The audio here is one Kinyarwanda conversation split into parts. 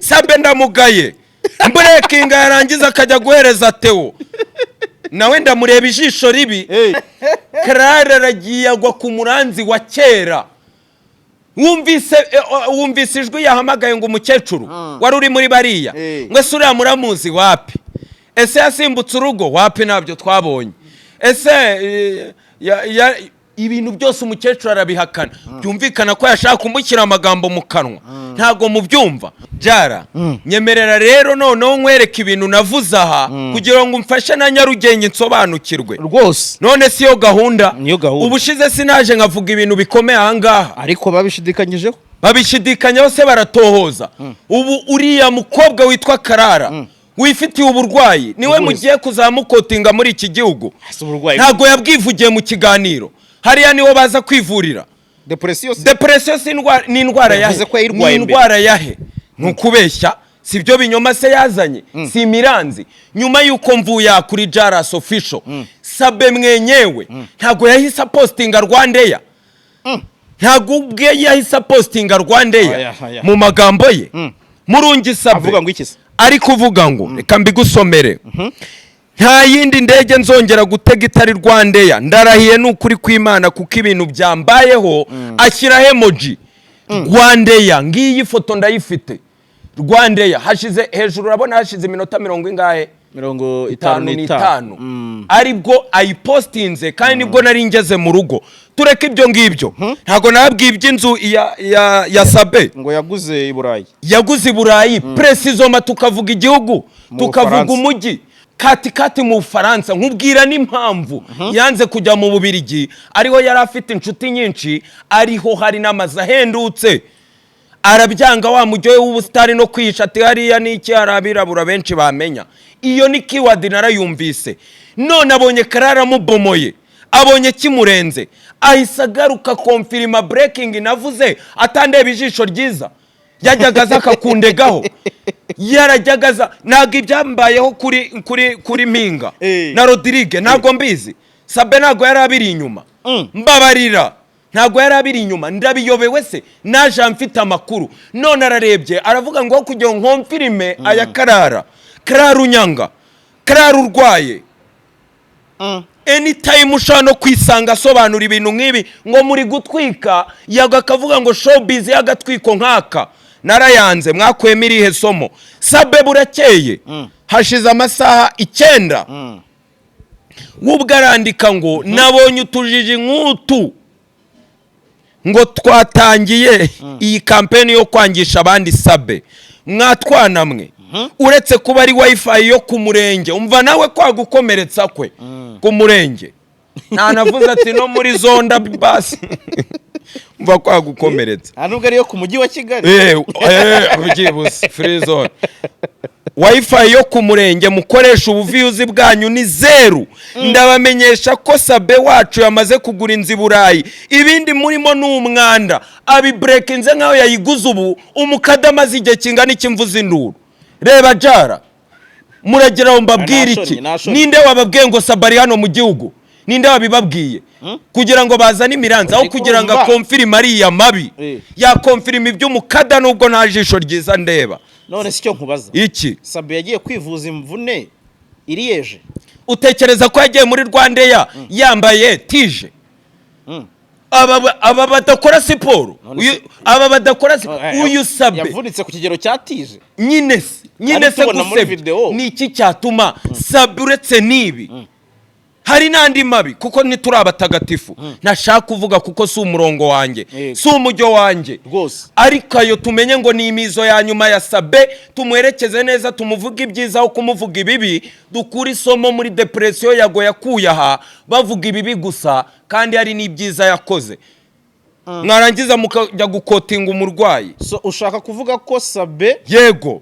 Sabe ndamugaye breaking yarangiza akajya guhereza Theo nawe ndamureba ijisho ribi Clara aragiye agwa ku muranzi wa kera wumvise ijwi yahamagaye ngo umukecuru wari uri muri bariya ngo sura muramuzi wapi ese yasimbutse urugo wapi nabyo twabonye ese ibintu byose umukecuru arabihakana byumvikana ko yashaka kumushyira amagambo mu kanwa ntago mubyumva Jara nyemerera rero noneho nkwereka ibintu navuze aha kugira ngo umfashe na Nyarugenge nsobanukirwe rwose none si yo gahunda ubushize sinaje nkavuga ibintu bikomeye aha ngaha ariko babishidikanyeho se baratohoza ubu uriya mukobwa witwa Karara wifitiye uburwayi niwe mugiye kuzamukotinga muri iki gihugu ntago yabwivugiye mu kiganiro hariya niho baza kwivurira depression ni indwara yahe ntukubeshya sibyo binyoma se yazanye si miranzi nyuma yuko mvuya kuri Jaras official Sabe mwenyewe ntago yahise postinga Rwandeya ntago ubwe yahise postinga Rwandeya mu magambo ye murungi Sabe avuga ngo ikise ari kuvuga ngo reka mbigusomere nta yindi ndege nzongera gutega itari Rwandeya ndarahiye n'ukuri kw'Imana kuko ibintu byambayeho ashyiraho emoji Rwandeya ngiyi foto ndayifite Rwandeya hashize hejuru urabona hashize iminota 55 aribwo ayipostinze kandi nibwo nari ngeze mu rugo tureke ibyo ngibyo ntago nababwiye iby'inzu ya Sabe ngo yaguze i Burayi precisoma tukavuga igihugu tukavuga umujyi kati mu Faransa nkubwira n'impamvu yanze kujya mu Bubirigi ariho yari afite inshuti nyinshi ariho hari n'amazi ahendutse arabyanga wa mujyoye w'ubustari no kwisha ati hariya n'iki harabirabura benshi bamenya iyo ni keyword narayumvise none abonye Karara mubomoye abonye kimurenze ahisagaruka confirma breaking navuze atandeba ijisho ryiza yajyagaza akakundegaho yarajyagaza nago ibyambayeho kuri Mpinga na Rodrigue nago mbizi Sabe nago yarabiri inyuma mbabarira ntago yarabiri inyuma ndabiyobewe se naje amfite amakuru none ararebye aravuga ngo kujya nkomfirime aya Karara unyanga Karara urwaye anytime ushano kwisanga sobanura ibintu nk'ibi ngo muri gutwika yaga kavuga ngo showbiz yagatwiko nkaka narayanze mwakwemirihe somo Sabe burakeye hashize amasaha 9 wubwarandika ngo nabonye utujiji nk'utu ngo twatangiye iyi campaign yo kwangisha abandi Sabe mwatwanamwe uretse kuba ari wifi yo ku murenge umva nawe kwagukomeretsa kwe ku murenge nta navuze ati no muri zonda basi umva kwagukomeretsa anubwo ari yo ku mujyi wa Kigali ubyibuze free zone wifi yo ku murenge mukoresha ubuviyuzi bwanyu ni 0 ndabamenyesha ko Sabe wacu yamaze kugura inzi Burayi ibindi murimo n'umwanda abi breakinze nkaho yayiguze ubu umukadama zige kingana ikimvuza induru reba Jara muragira mbabwira iki ninde wababwiye ngo Sabe ari hano mu gihugu ninde wabibabwiye kugira ngo bazane imiranzi aho kugira ngo confirme ari ya mabi ya confirme iby'umukada nubwo nta jisho ryiza ndeba none sicyo nkubaza iki Sabe yagiye kwivuza imvune iriyeje utekereza ko yagiye muri Rwandeya yambaye tije aba badakora siporo uyu Sabe yavunitse ku kigero cya tije nyine se gusebya ni iki cyatuma Sabe uretse nibi hari nandi mabi kuko ntiturabatagatifu ntashaka kuvuga kuko si umurongo wanjye si umujyo wanjye ariko ayo tumenye ngo ni imizo ya nyuma ya Sabe tumwerekeze neza tumuvuga ibyiza aho kumuvuga ibibi dukura isomo muri depression yago yakuye aha bavuga ibibi gusa kandi hari n'ibyiza yakoze mwarangiza mukajya gukotinga umurwayi so ushaka kuvuga ko Sabe yego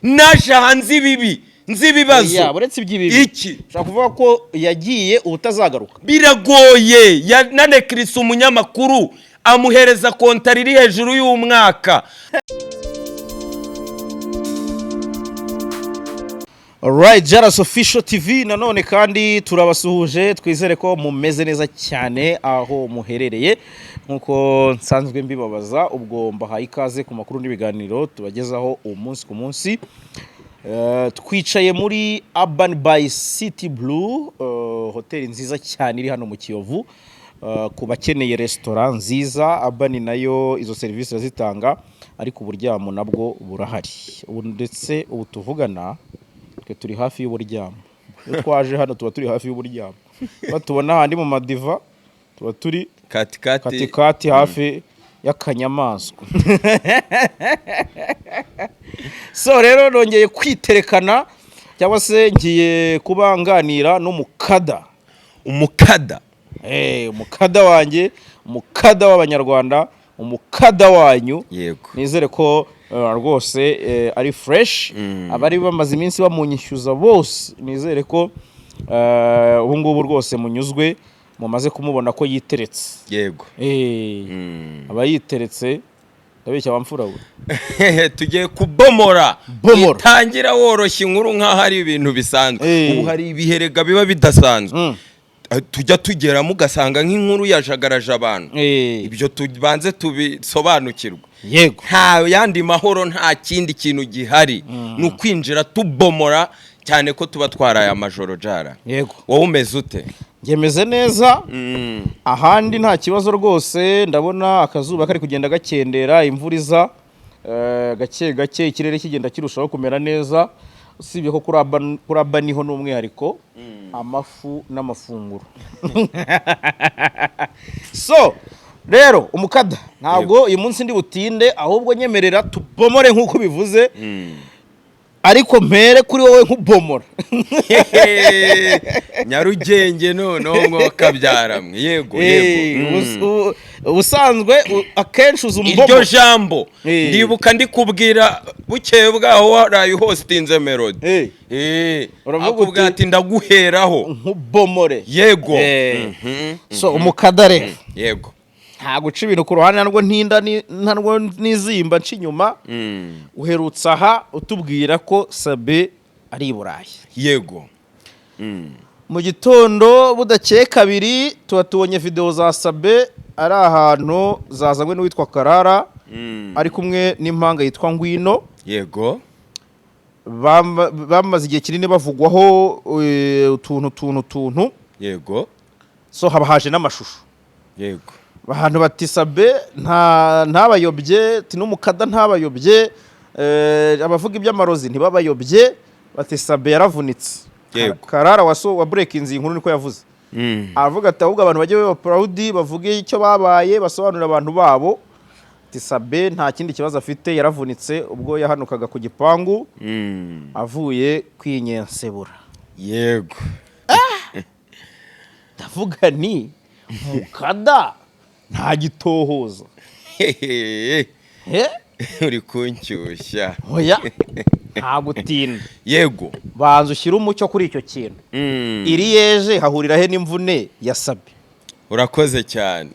naje hanze ibibi nzibibazo ya buretse ibyibibi iki ushaka kuvuga ko yagiye ubutazagaruka biragoye nane Chris umunyamakuru amuhereza kontari iri hejuru y'umwaka Alright, Jaras Official TV nanone kandi turabasuhuje twizere ko mumeze neza cyane aho muherereye nkuko nsanzwe mbibabaza ubwo mbahaye ikaze ku makuru n'ibiganiro tubagezaho umunsi ku munsi. Twicaye muri Urban by City Blue, hoteli nziza cyane iri hano mu Kiyovu. Ku bakeneye restaurant nziza, Urban nayo izo serivisi zitanga, ariko uburyamo nabwo burahari. Ubu ndetse ubu tuvugana twe turi hafi y'uburyamo. Iyo twaje hano tuba turi hafi y'uburyamo. Batubona handi mu madiva tuba turi katikati hafi y'akanyamaswa. So rero nongeye kwiterekana cyangwa se ngiye kubanganira n'umukada. Umukada umukada wanjye, umukada w'abanyarwanda, umukada wanyu. Yego. Nizere ko rwose ari fresh. Abari bamaze iminsi bamunyishyuza bose nizere ko ubu ngubu rwose munyuzwe, mumaze kumubona ko yiteretse. Yego. Aba yiteretse ndabeshya bamfura we. Tugiye kubomora. Itangira woroshye inkuru nkaho ari ibintu bisanzwe. Ubu hari ibiherega biba bidasanzwe. Tujya tugeramo ugasanga nk'inkuru yajagaraje abantu. Ibyo tubanze tubisobanukirwa. Yego. Nta yandi mahoro, nta kindi kintu gihari. Ni ukwinjira tubomora, cyane ko tuba twaraye amajoro jara. Yego. Wowe umeze ute? Ngemeze neza. Ahandi nta kibazo rwose, ndabona akazuba kari kugenda gakendera, imvura iza gake gake, ikirere kigenda kirushaho kumera neza. Usibye ko kuri Urban niho n'umwihariko, amafu n'amafunguro. So rero umukada ntabwo uyu munsi ndi butinde, ahubwo nyemerera tubomore nk'uko bivuze. Ariko mpere kuri wowe nk'ubomora. Nyarugenge noneho ngo kabyaramwe. Yego. Ubusanzwe akenshi uzumbomora iryo jambo. Ndibuka ndikubwira bukeye bwaho waraye hostinze Melody. Uravuga ati ndaguheraho nk'ubomore. Yego. So umukada rero. Yego. Nta guca ibintu ku ruhande, narwo ntinda narwo nizimba nci nyuma. Uherutse aha utubwira ko Sabe ari i Burayi. Yego. Mu gitondo budakeye kabiri tuba tubonye video za Sabe ari ahantu zazanywe n'uwitwa Karara, ari kumwe n'impanga yitwa Ngwino. Yego. Bamaze igihe kinini bavugwaho utuntu. Yego. So haba haje n'amashusho. Yego. Bahantu bati Sabe ntabayobye, n'umukada ntabayobye, abavuga iby'amarozi ntibabayobye, bati Sabe yaravunitse. Karara wa breaking inkuru niko yavuze. Avuga ati ahubwo abantu bajye baba proud, bavuge icyo babaye, basobanurira abantu babo. Ati Sabe nta kindi kibazo afite, yaravunitse ubwo yahanukaga ku gipangu avuye kwinyensebura. Yego. Ndavuga ni mukada nta gitohoza. Uri kunshyushya. Oya nta gutinda. Yego. Banza ushyira umucyo kuri icyo kintu. Iri yeje hahurira he n'imvune ya Sabe. Urakoze cyane.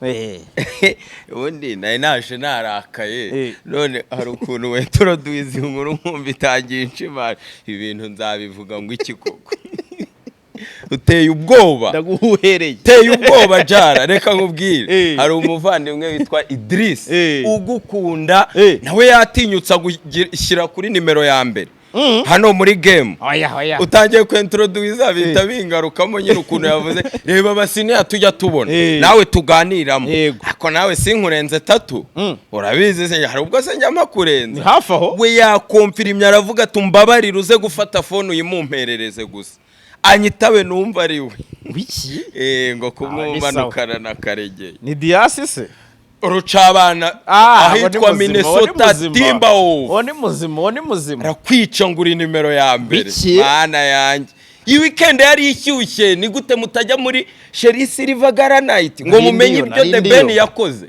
Ubundi naje narakaye. None hari ukuntu wetoro duizi inkuru nkumva itangiye inshimara. Ibintu nzabivuga ngo iki koko. Uteye ubwoba. Ndaguhereye. Uteye ubwoba jara, reka nkubwire. Hari umuvandimwe witwa Idris ugukunda, nawe yatinyutsa gushyira kuri nimero ya mbere. Hano muri game. Oya. Utangiye kwintroduce bita bingarukamo nyine ukuntu yavuze, reba basine yatujya tubona. Nawe tuganiramo. Ako nawe sinkurenze 3. Urabizi se hari ubwo se njya makurenza. Hafi aho. We yakonfirimye aravuga tumbabarira uze gufata phone uyimumperereze gusa. Anyitawe numva ari we. Wiki? Ngo kumwumanukana na Karegeye. Ni Diasi se? Rucabana ahitwa Minnesota Timberwolves. Oni muzima. Arakwica nguri nimero ya mbere. Mana yanjye. Iyi weekend yari ishyushye, ni gute mutajya muri Sherry Silver Gala Night ngo mumenye ibyo The Ben yakoze?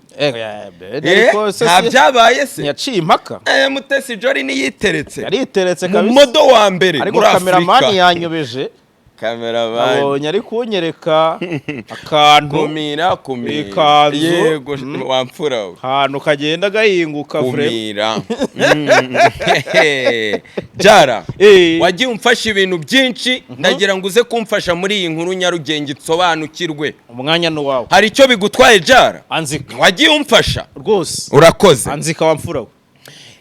Nta byabaye se. Yaciye impaka. Mutesi Jolly ni yiteretse. Yari yiteretse kabisa. Mu modo wa mbere muri Afrika. Ariko cameraman yanyobeje. kamera bani abonye ari kunyereka akantu kumira ikanzu. yego wamfura we ahantu kagenda gahinguka kumira Jara wagiye umfasha ibintu byinshi ndagira ngo uze kumfasha muri iyi nkuru Nyarugenge itsobanukirwe umwanya n'uwawe. hari icyo bigutwaye Jara Anzika wagiye umfasha rwose urakoze anzika wamfura we.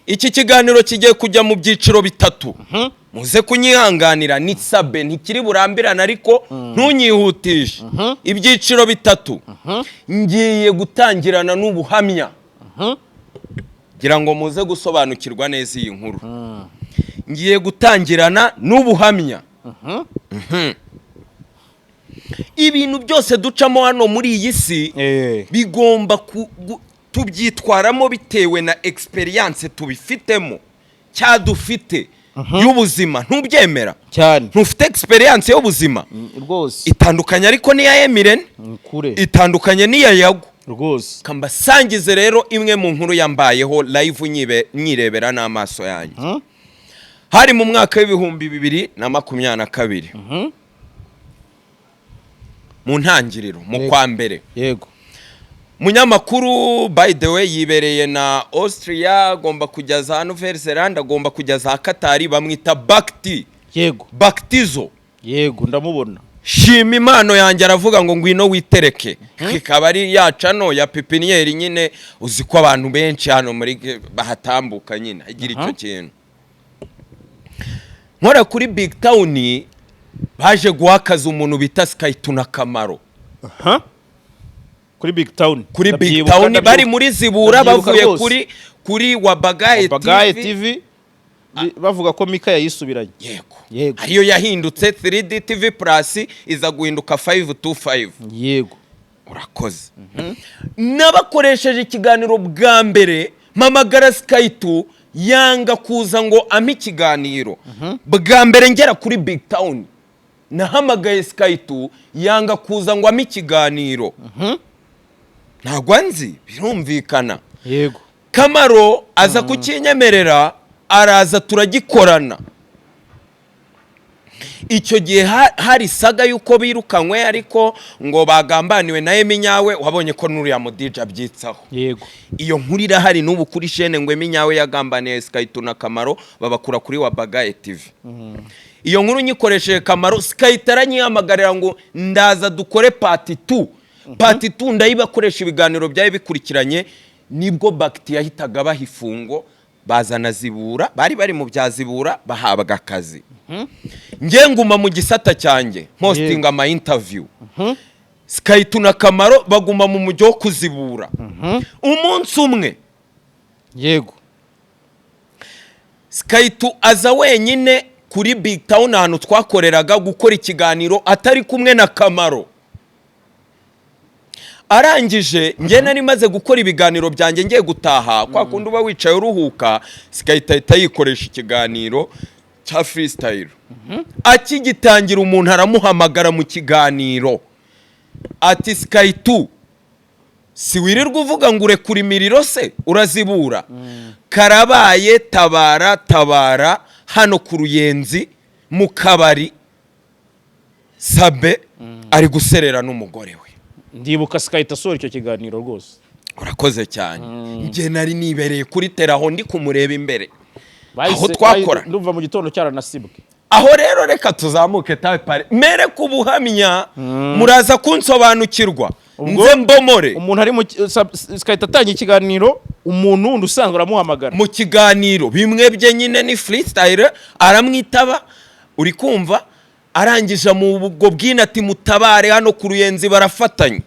iki kiganiro kigiye kujya mu byiciro bitatu muze kunyihanganira ni sabe ntikiri burambirana ariko ntunyihutishe ibyiciro bitatu ngiye gutangirana n'ubuhamya gira ngo muze gusobanukirwa neza iyi nkuru ngiye gutangirana n'ubuhamya ibintu byose ducamo hano muri iyi si bigomba tubyitwaramo bitewe na experience tubifitemo cyadufite y'ubuzima ntubyemera cyane ntufite experience y'ubuzima rwose itandukanye ariko niya Emirene kure itandukanye niya Yago rwose kambasangize rero imwe mu nkuru yambayeho live nyirebera n'amaso yanjye hari mu mwaka w'ibihumbi 2022 mu ntangiriro mu kwa mbere yego munyamakuru by the way yibereye na Austria agomba kujya za Nouvelle-Zélande agomba kujya za Qatar bamwita Bakti yego Baktizo yego ndamubona shima impano yanjye aravuga ngo ngwino witereke ikaba ari yacano ya pepiniere nyine uzi ko abantu benshi hano muri bahatambuka nyine agira icyo kintu nkora kuri Big Town baje guhakaza umuntu bita Skytuna Kamaro kuri Big Town kuri Big Town bari muri Zibura bavuye kuri Wabagaye TV bavuga ko Mika yayisubiranye yego ariyo yahindutse 3D TV Plus iza guhinduka 525 yego urakoze nabakoresheje ikiganiro bwa mbere Mamagara Skytu yanga kuza ngo ampe ikiganiro bwa mbere ngera kuri Big Town nahamagaye Skytu yanga kuza ngo ampe ikiganiro ntabwo nzi birumvikana yego Kamaro aza kukinyemerera araza turagikorana icyo gihe hari saga yuko birukanywe ariko ngo bagambaniwe na Eminyawe wabonye ko nuriya mudija byitsaho yego iyo nkuru irahari n'ubu kuri chaîne ngo Eminyawe yagambaniye Skytuna Kamaro babakura kuri Wabagaye TV iyo nkuru nyikoresheje Kamaro Skytara nyihamagarira ngo ndaza dukore part 2 part 2 ndayibakoresha ibiganiro byaye bikurikiranye nibwo Bakti yahitaga bahifungo bazana Zibura bari mu bya Zibura bahabwa akazi nge nguma mu gisata cyanjye hosting ama interview Skytuna Kamaro baguma mu mujyi wo kuzibura umunsi umwe yego Skytu aza wenyine kuri Big Town ahantu twakoreraga gukora ikiganiro atari kumwe na Kamaro arangije nge nari maze gukora ibiganiro byanjye ngiye gutaha kwa kundi uba wicaye uruhuka Skytu yikoresha ikiganiro cha freestyle akigitangira umuntu aramuhamagara mu kiganiro ati Skytu si wirirwa uvuga ngo urekura imiriro se urazibura karabaye tabara hano ku Ruyenzi mu kabari Sabe ari guserera n'umugore we ndibuka Skytu asora icyo kiganiro rwose urakoze cyane nge nari nibereye kuri teraho ndi kumureba imbere aho twakora ndumva mu gitondo cyaranasibwe aho rero reka tuzamuke tawe pare mere kubuhamya muraza kunsobanukirwa nze mbomore umuntu ari mu Skytu atanga ikiganiro umuntu wundi usanzwe aramuhamagara mu kiganiro bimwe bye nyine ni freestyle aramwitaba uri kumva arangije mu bwo bwina ati mutabare hano ku Ruyenzi barafatanye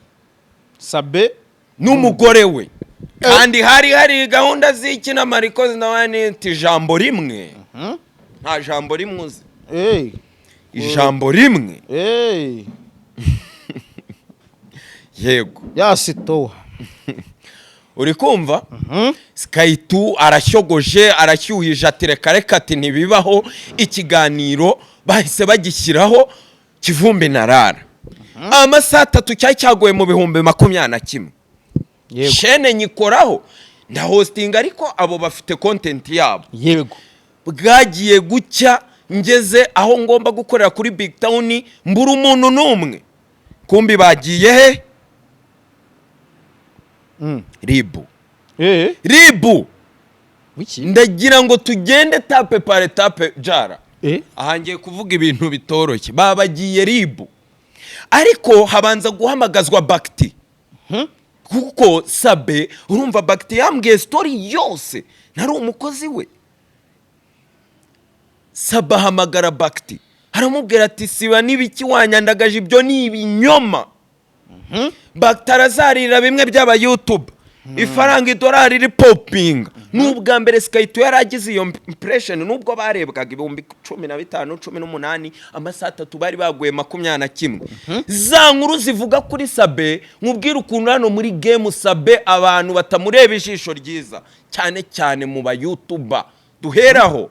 Sabe n'umugore we kandi hari gahunda z'ikina Marikozi nawe nti jambo rimwe nta jambo rimwe uzi ijambo rimwe yego yasitowa uri kumva Skytu arashyogoje arashyuhije ati reka ati ntibibaho ikiganiro bahise bagishyiraho Kivumbi na Rara amasaha 3 cyari cyagoye mu 2021 chaîne nyikoraho nda hosting ariko abo bafite content yabo yego bwagiye gucya ngeze aho ngomba gukorera kuri Big Town mbura umuntu n'umwe, kumbi bagiye he? Ribu. Ribu. Ndagira ngo tugende tape pare tape jara. Aha ngiye kuvuga ibintu bitoroshye. Babagiye Ribu. Ariko habanza guhamagazwa Bakti. Kuko Sabe urumva Bakti yambwiye story yose, nari umukozi we. Sabe ahamagara Bakti, haramubwira ati siba n'ibiki wanyandagaje, ibyo ni ibinyoma. Bakti arazarira bimwe by'aba YouTube, ifaranga idolari iri popping. N'ubwa mbere Skyto yaragize iyo impression, n'ubwo barebwaga 15 18 amasaha 3 bari baguye 21. Za nkuru zivuga kuri Sabe, nkubwira ukuntu hano muri game Sabe abantu batamureba ijisho ryiza, cyane cyane mu ba YouTuber. Duheraho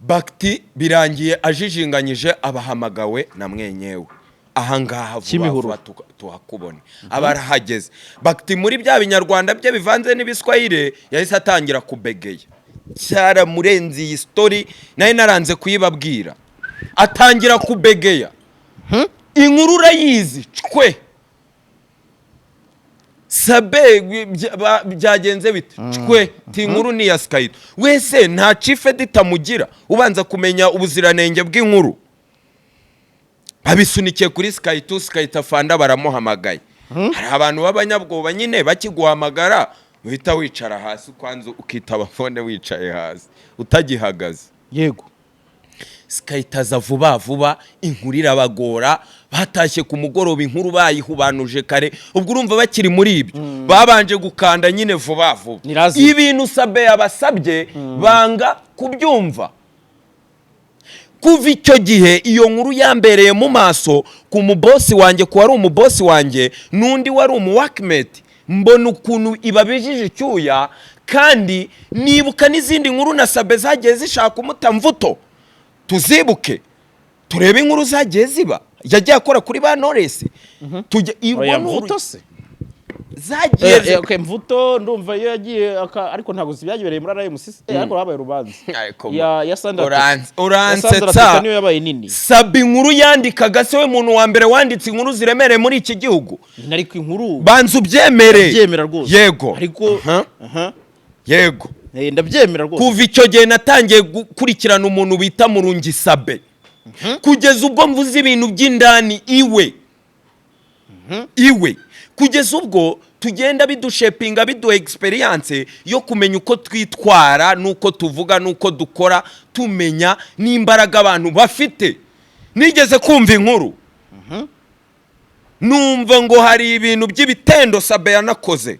Bakti birangiye ajijinganyije abahamagawe na mwenyewe. Ahangaha vuba tuhakubone abarahageze. Bakti muri bya binyarwanda bye bivanze n'ibiswahili yahise atangira kubegeye, cyara murenzi iyi story naye naranze kuyibabwira. Atangira kubegeya, inkuru urayizi cwe. Sabe byagenze bite cwe, tinkuru ni ya Skyto. Wese nta chief editor mugira ubanza kumenya ubuziranenge bw'inkuru. Babisunikiye kuri Skyto, Skyto fanda baramuhamagaye. Hari abantu b'abanyabwoba nyine bakiguhamagara uhita wicara hasi kwanza ukitaba phone wicaye hasi utagihagaze. Yego. Skyto aza vuba inkuru irabagora, batashye ku mugoroba inkuru bayihubanuje kare. Ubwo urumva bakiri muri ibyo babanje gukanda nyine vuba. Ibintu Sabe yabasabye banga kubyumva. Kuva icyo gihe iyo nkuru yambereye mu maso ku mubosi wanjye, ko wari umubosi wanjye n'undi wari umuworkmate. Mbona ukuntu ibabijije cyuya, kandi nibuka n'izindi nkuru na Sabe zagiye zishaka umutamvuto. Tuzibuke turebe inkuru zagiye ziba yagiye akora kuri ba Knowless. Tujye ibona mvuto se zagiye okay, mvuto ndumva iyo yagiye ariko ntago zibyagibereye muri RMC ariko habaye rubanza ya Sandra Oransetsa niyo yabaye nini. Sabe inkuru yandikaga se we muntu wa mbere wanditse inkuru ziremereye muri iki gihugu. Ariko inkuru banzu byemere byemera rwose. Yego ariko yego ndabyemera rwose. Kuva icyo gihe natangiye gukurikirana umuntu bita Murungi Sabe, kugeza ubwo mvuze ibintu by'indani iwe kugeza ubwo tugenda bidushepinga bidu experience yo kumenya uko twitwara nuko tuvuga nuko dukora, tumenya n'imbaraga abantu bafite. Nigeze kumva inkuru numva ngo hari ibintu by'ibitendo Sabe yanakoze.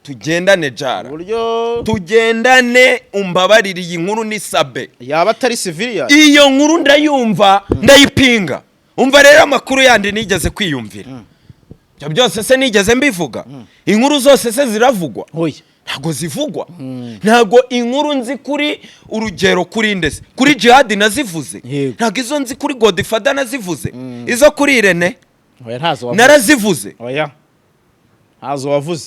Tugendane jara buryo tugendane umbabarira iyi nkuru ni Sabe yaba atari civilian. Iyo nkuru ndayumva ndayipinga. Umva rero amakuru yandi nigeze kwiyumvira. Byo byose se nigeze mbivuga. Inkuru zose se ziravugwa? Oya, ntago zivugwa. Ntago inkuru nzi kuri urugero kuri ndese kuri Jihad nazivuze. Ntago izo nzi kuri Godfather nazivuze. Izo kuri Irene oya ntazo wavuze. Narazivuze. Oya ntazo wavuze.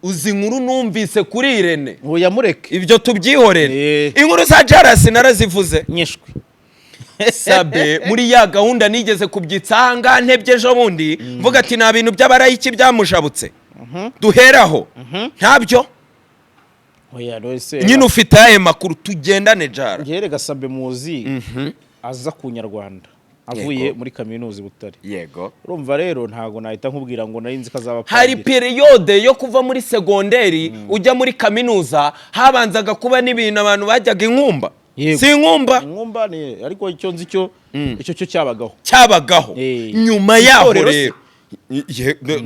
Uzi inkuru numvise kuri Irene. Oya mureke ibyo tubyihorere. Inkuru za Jaras narazivuze nyeshwe. Sabe muri ya gahunda nigeze kubyitsa hanga ntebyejo bundi mvuga ati na bintu by'abarayiki byamushabutse. Duheraho ntabyo. Oya rose nyine ufite aye makuru tugendane jara. Ngerega Sabe muzi aza ku Nyarwanda avuye muri kaminuza Butare. Yego. Urumva rero ntago nahita nkubwira ngo narinzi kazaba. Hari periode yo kuva muri segonderi ujya muri kaminuza habanzaga kuba n'ibintu abantu bajyaga inkumba. Si inkumba ni ariko icyo nzi cyo icyo cyabagaho nyuma yaho rero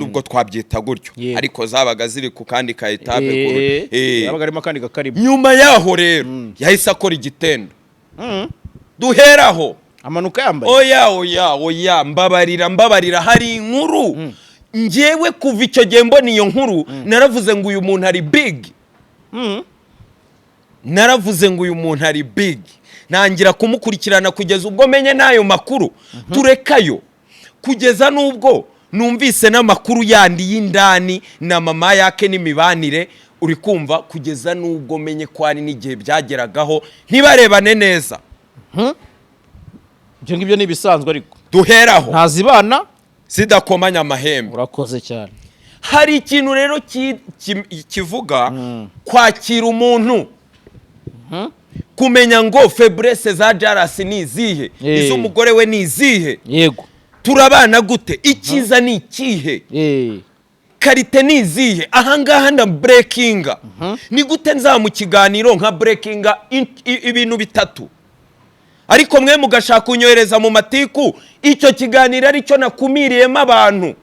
ubwo twabyita gutyo ariko zabaga ziri ku kandi ka etape yabaga arimo kandi gakaribu. Nyuma yaho rero yahise akora igitendo. Duheraho amanuka yambaye. Oya mbabarira hari inkuru ngewe kuva icyo gihe mbona iyo nkuru naravuze ngo uyu muntu ari big. Naravuze ngo uyu muntu ari big. Nangira kumukurikirana kugeza ubwo menye nayo makuru turekayo, kugeza nubwo numvise n'amakuru yandi y'indani na mama yake n'imibanire uri kumva kugeza n'ubwo menye ko hari n'igihe byageragaho ntibarebane neza. Ibyo ngibyo ni ibisanzwe ariko duheraho ntazibana zidakomanya amahembe. urakoze cyane. hari ikintu rero kivuga kwakira umuntu, kumenya ngo faiblesse za Jaras ni izihe, iz'umugore we ni izihe, yego turabana gute, icyiza ni ikihe, karite ni izihe. ahangaha nda breakinga ni gute nza mu kiganiro nka breakinga ibintu bitatu, ariko mwe mugashaka kunyohereza mu matiku icyo kiganiro aricyo nakumiriyemo abantu,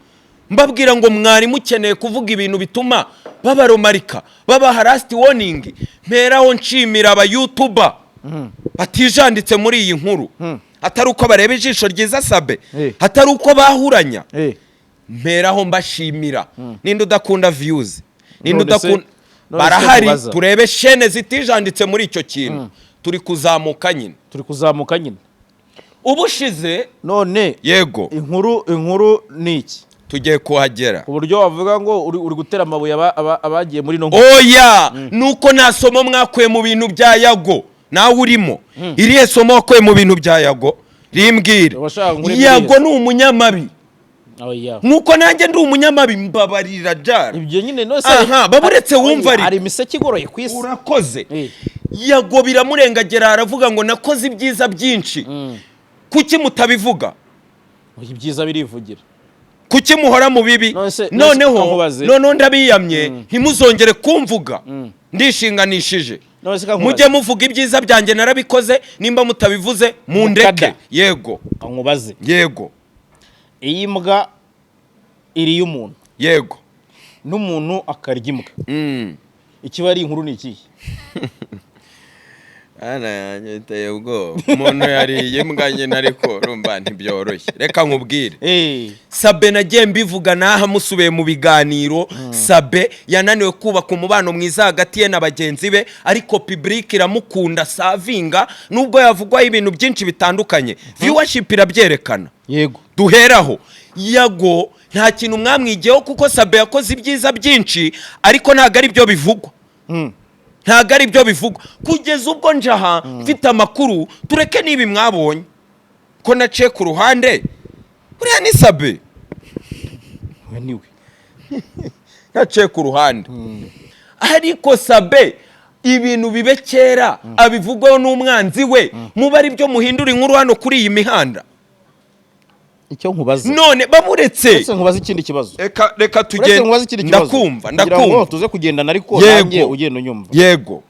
mbabwira ngo mwari mukeneye kuvuga ibintu bituma babaromarika, baba harassed warning. mperaho nshimira aba YouTuber batijanditse muri iyi nkuru, atari uko bareba ijisho ryiza Sabe, atari uko bahuranya. mperaho mbashimira. ninde udakunda views, ninde udakunda, barahari. turebe chaîne zitijanditse muri icyo kintu. turi kuzamuka nyine ubushize. none yego inkuru ni iki? tugiye kuhagera ku buryo wavuga ngo uri gutera amabuye abagiye muri no. oya nuko nta somo mwakuye mu bintu bya Yago, nawe urimo. iriye somo wakuye mu bintu bya Yago rimbwire. Yago ni umunyamabi, nkuko nanjye ndi umunyamabi, mbabarira Jara. ibyo nyine no se baburetse wumva ari imiseke igoroye ku isi. urakoze. Yago biramurengagera, aravuga ngo nakoze ibyiza byinshi. kuki mutabivuga? ibyiza birivugira. kuki muhora mu bibi? noneho ndabiyamye ntimuzongere kumvuga. ndishinganishije mujye muvuga ibyiza byanjye narabikoze, nimba mutabivuze mundeke. yego nkubaze. yego iyi mbwa iriye umuntu, yego n'umuntu akarya imbwa, ikiba ari inkuru ni ikihe? ana yanjye iteye ubwoba. umuntu yariye imbwa nyine, ariko rumva ntibyoroshye. reka nkubwire. Sabe nagiye mbivuga naha musubiye mu biganiro. Sabe yananiwe kubaka umubano mwiza hagati ye na bagenzi be, ariko public iramukunda savinga, nubwo yavugwaho ibintu byinshi bitandukanye. viewership irabyerekana. yego duheraho. Yago nta kintu mwamwigiyeho, kuko Sabe yakoze ibyiza byinshi, ariko ntago ari byo bivugwa. ntago ari byo bivugwa kugeza ubwo njaha mfite amakuru. tureke nibi mwabonye ko naciye ku ruhande, uriya ni Sabe niwe naciye ku ruhande. ariko Sabe ibintu bibe kera abivugwaho n'umwanzi we, muba ari byo muhindura inkuru hano kuri iyi mihanda. icyo nkubaza none bamuretse. nkubaza ikindi kibazo. reka tugende. ndakumva tuze kugendana, ariko nanjye ugenda unyumva. yego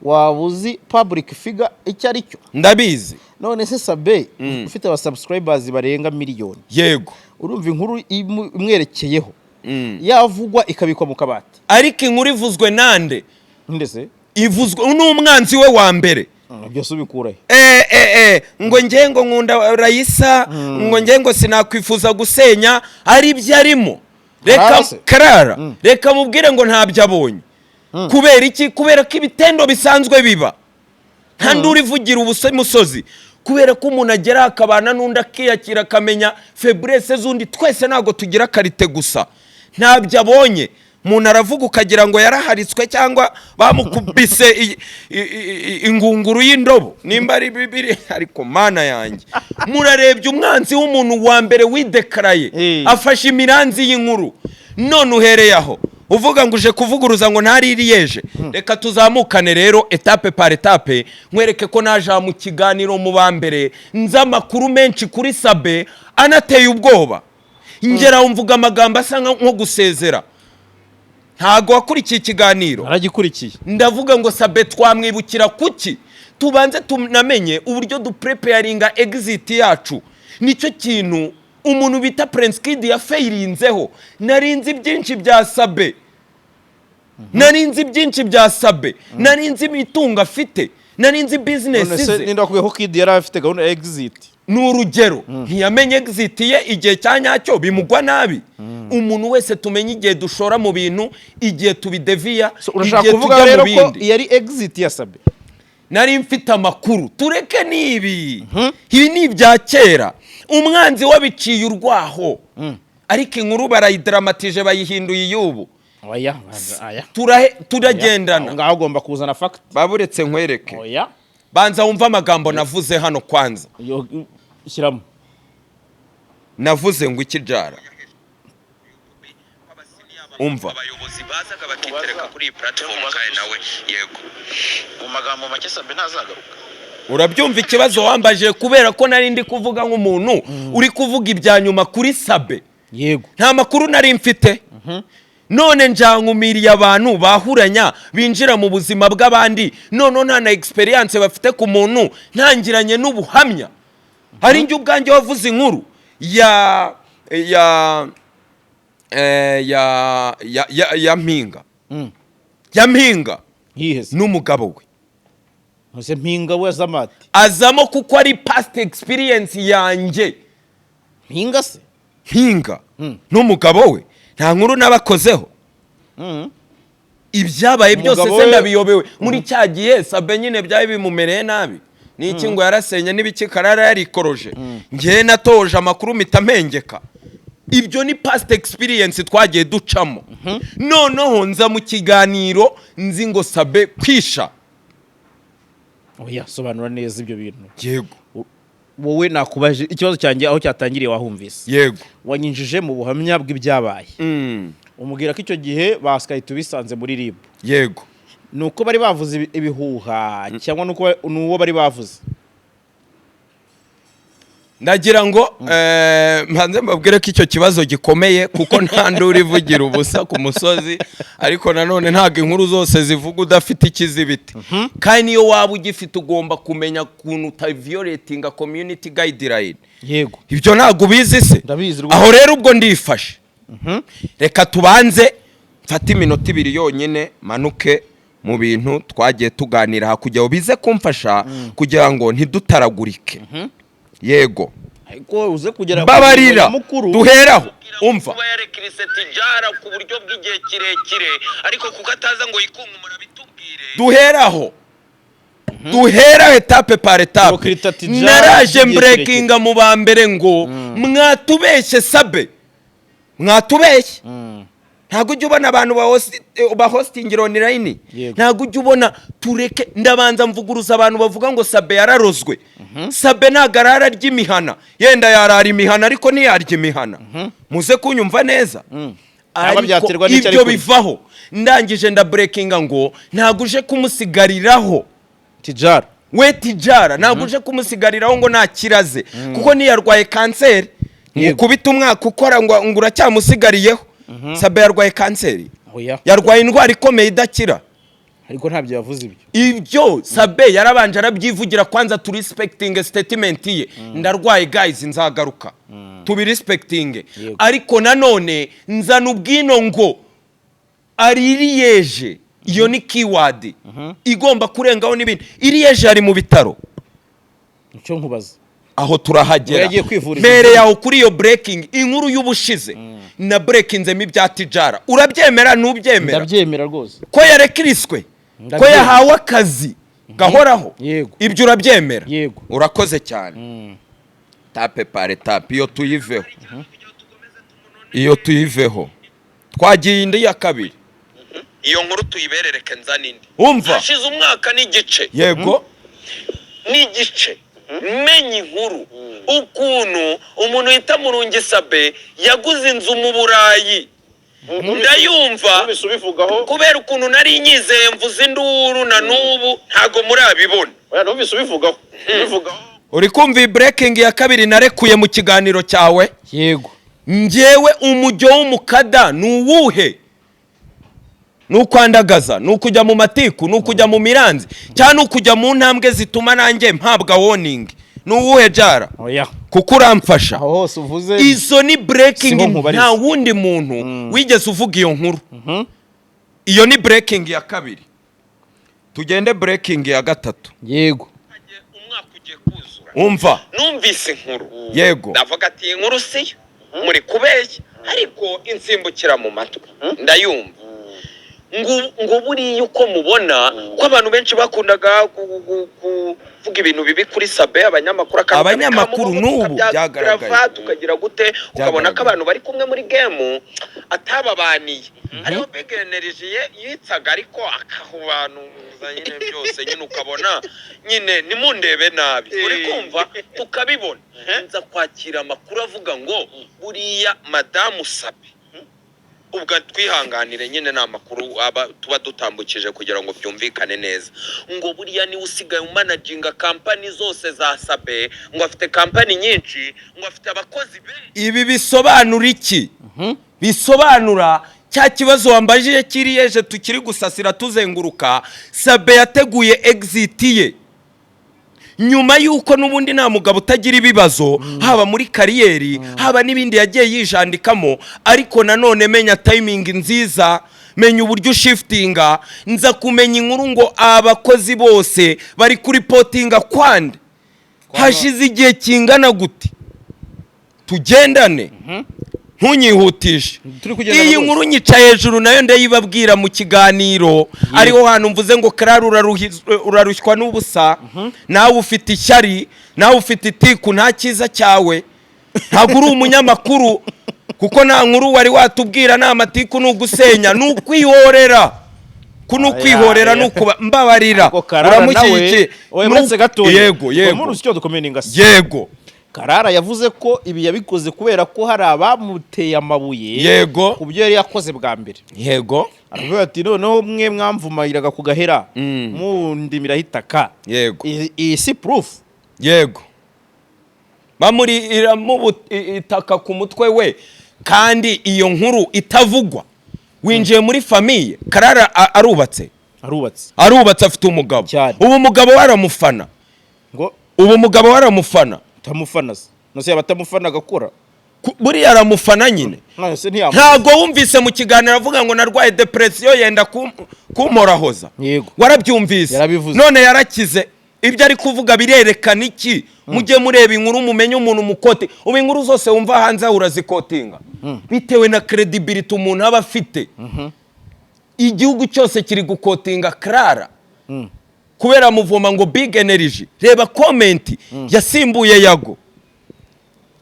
wabuzi public figure icyo ari cyo? ndabizi. none se Sabe ufite aba subscribers barenga miliyoni, yego urumva inkuru imwerekeyeho yavugwa ikabikwa mu kabati, ariko inkuru ivuzwe nande? ndese ivuzwe n'umwanzi we wa mbere. byose ubikurahe. ngo njye ngo nkunda Raisa, ngo njye ngo sinakwifuza gusenya, ari byo arimo. reka mubwire ngo ntabyo abonye. kubera iki? kubera ko ibitendo bisanzwe biba, nta nduri ivugira ubusozi. kubera ko umuntu agera akabana n'undi akiyakira, akamenya faiblesse z'undi. twese ntabwo tugira karite gusa. ntabyo abonye. umuntu aravuga ukagira ngo yaraharitswe cyangwa bamukubise ingunguru y'indobo, nimba ari bibiri. ariko mana yanjye, murarebye umwanzi w'umuntu wa mbere widekaraye afashe imiranzi y'inkuru, none uhereye aho uvuga ngo uje kuvuguruza ngo ntaririyeje. reka tuzamukane rero etape par etape, nkwereke ko naje mu kiganiro mu ba mbere nzi amakuru menshi kuri Sabe anateye ubwoba. ngera mvuga amagambo asa nko gusezera. ntago wakurikiye ikiganiro? aragikurikiye. ndavuga ngo Sabe twamwibukira kuki? tubanze tunamenye uburyo dupreparinga exit yacu. nicyo kintu umuntu bita Prince Kid yafeirinzeho. narinzi byinshi bya Sabe, narinzi byinshi bya Sabe, narinzi imitungo afite, narinzi business ze. ninde wakubwiye ko Kid yari afite gahunda ya exit? n'urugero ntiyamenye exit ye igihe cyanyacyo bimugwa nabi. umuntu wese tumenye igihe dushora mu bintu, igihe tubideviya, igihe kuvuga rero ko yari exit ya Sabe. nari mfite amakuru. tureke nibi ibi ni ibya kera. umwanzi wabiciye urwaho, ariko inkuru barayidramatije bayihinduye iyubu. oya turagendana ngaho ugomba kuzana fact baburetse nkwereke oya banza wumva amagambo navuze hano kwanza shyiramo navuze ngo ikijara umva abayobozi bazaga bakitereka kuri iyi platform kaye nawe yego mu magambo make Sabe ntazagaruka urabyumva ikibazo wambaje kubera ko nari ndi kuvuga nk'umuntu uri kuvuga ibya nyuma kuri Sabe yego nta makuru nari mfite none njankumiriye abantu bahuranya binjira mu buzima bw'abandi none nta na experience bafite ku muntu ntangiranye n'ubuhamya hari njye ubwanjye wavuze inkuru ya mpinga ya mpinga n'umugabo we Ose mpinga we Zamati azamo kuko ari past experience yanjye mpinga se mpinga n'umugabo we nta nkuru nabakozeho ibyabaye byose se ndabiyobewe muri cyagiye Sabe nyine byaye bimumereye nabi niki ngo yarasenye n'ibiki karara yarikoroje ngiye natoje amakuru mitamenyeka ibyo ni past experience twagiye ducamo noneho nza mu kiganiro nzi ngo Sabe kwisha oya sobanura neza ibyo bintu yego wowe nakubaje ikibazo cyanjye aho cyatangiriye wahumvise yego wanyinjije mu buhamya bw'ibyabaye umubwira ko icyo gihe basikaye tubisanze muri RIB yego nuko bari bavuze ibihuha cyangwa nuwo bari bavuze ndagira ngo mbanze mbabwire ko icyo kibazo gikomeye kuko nta nduri ivugira ubusa ku musozi ariko nanone ntago inkuru zose zivuga udafite ikizibiti kandi niyo waba ugifite ugomba kumenya kuntu utaviolatinga community guideline yego ibyo ntago ubizi se aho rero ubwo ndifashe reka tubanze mfate iminota 2 yonyine manuke mu bintu twagiye tuganira hakujya bize kumfasha kugira ngo ntidutaragurike yego ariko uze kugera babarira duheraho umva kuba yarekirise tijara ku buryo bw'igihe kirekire ariko kuko ataza ngo yikunkumura bitubwire duhera etape par etape naraje breakinga mu bambere ngo mwatubeshye Sabe mwatubeshye ntago ujye ubona abantu ba hosting online ntago ujye ubona tureke ndabanza mvuguruza abantu bavuga ngo Sabe yararozwe Sabe nagarara ry'imihana yenda yarara imihana ariko ntiyarya imihana muze kunyumva neza ariko ibyo bivaho ndangije nda breakinga ngo ntago uje kumusigariraho tijara we tijara ntago uje kumusigariraho ngo nakiraze kuko niyarwaye kanseri ukubita umwaka ukora ngo uracyamusigariyeho Sabe yarwaye kanseri yarwaye indwara ikomeye idakira ariko ntabyo yavuze ibyo Sabe yarabanje arabyivugira kwanza tu respecting statement ye ndarwaye guys nzagaruka tubi respecting ariko nanone nzana ubwino ngo aririyeje iyo ni keyword igomba kurengaho n'ibindi iriyeje ari mu bitaro icyo nkubaza aho turahagera mere yaho kuri iyo breaking inkuru y'ubushize na breakinzemo ibya tijara urabyemera nubyemera ndabyemera rwose ko yarekiriswe ko yahawe akazi gahoraho ibyo urabyemera urakoze cyane tape par tape iyo tuyiveho twagiye indi ya kabiri iyo nkuru tuyiberereke nzanindi umva hashize umwaka n'igice yego n'igice menye inkuru ukuntu umuntu yita Murungi Sabe yaguze inzu mu Burayi ndayumva kubera ukuntu nari nyizeye mvuze induru na nubu ntago murabibona oya numvise ubivugaho uri kumva breaking ya kabiri narekuye mu kiganiro cyawe yego ngewe umujyo w'umukada nuwuhe nukwandagaza nukujya mu matiku nukujya mu miranzi cyane nukujya mu ntambwe zituma nanjye mpabwa warning nuwuhe jara oya kuko uramfasha aho hose uvuze izo ni breaking nta wundi muntu wigeze uvuga iyo nkuru iyo ni breaking ya kabiri tugende breaking ya gatatu yego umwaka ugiye kuzura umva numvise inkuru yego ndavuga ati inkuru siyo muri kubeshya ariko insimbukira mu matwi ndayumva ngo buriya uko mubona ko abantu benshi bakundaga kuvuga ibintu bibi kuri Sabe abanyamakuru n'ubu byagaragaye tukagira gute ukabona ko abantu bari kumwe muri game atababaniye ariho Big Energy yitsaga ariko akaho bantu nyine byose nyine ukabona nyine nimundebe nabi uri kumva tukabibona nza kwakira amakuru avuga ngo buriya Madamu Sabe ubwo twihanganire nyine na makuru tuba dutambukije kugira ngo byumvikane neza ngo buriya ni usigaye managinga company zose za Sabe ngo afite company nyinshi ngo afite abakozi ibi bisobanura iki bisobanura cya kibazo wambajije kiriyeje tukiri gusasira tuzenguruka Sabe yateguye exit ye nyuma yuko nubundi nta mugabo utagira ibibazo haba muri kariyeri haba nibindi yagiye yijandikamo ariko nanone menya timing nziza menya uburyo shiftinga nza kumenya inkuru ngo abakozi bose bari kuri potinga kwande hashize igihe kingana gute tugendane ntunyihutishe iyi nkuru nyica hejuru nayo ndayibabwira mu kiganiro ariho hantu mvuze ngo Karara urarushywa n'ubusa nawe ufite ishyari nawe ufite itiku nta cyiza cyawe ntabwo uri umunyamakuru kuko nta nkuru wari watubwira nta matiku n'ugusenya n'ukwihorera kunukwihorera nukuba mbabarira uramushyigikiye yego yego Karara yavuze ko ibi yabikoze kubera ko hari abamuteye amabuye yego kubyo yari yakoze bwa mbere yego aravuga ati noneho mwe mwamvumayiraga ku gahera mundimira hitaka yego iyi si proof yego bamurira mu itaka ku mutwe we kandi iyo nkuru itavugwa winjiye muri famille Karara arubatse afite umugabo ubu mugabo waramufana ngo ubu mugabo waramufana tamufana no se yabatamufana gakora buri aramufana nyine ntago wumvise mu kiganiro avuga ngo narwaye depression yenda kumorahoza warabyumvise none yarakize ibyo ari kuvuga birerekana iki mujye mureba inkuru mumenye umuntu mukote ubu inkuru zose wumva hanze urazikotinga bitewe na credibility umuntu aba afite igihugu cyose kiri gukotinga Karara kubera muvoma ngo Big Energy reba comment yasimbuye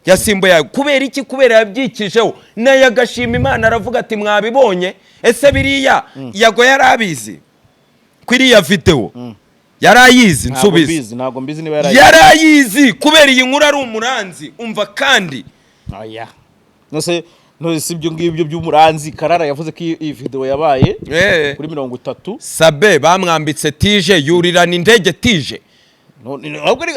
yasimbuye kubera iki kubera yabyikijeho naye agashima Imana aravuga ati mwabibonye ese biriya Yago yarabizi kwiriya video yarayizi nsubize ntago mbizi niba yarayizi kubera iyi nkuru ari umuranzi umva kandi aya no si ibyo ngibyo by'umuranzi Karara yavuze ko iyi video yabaye kuri 30 Sabe bamwambitse tije yurirana indege tije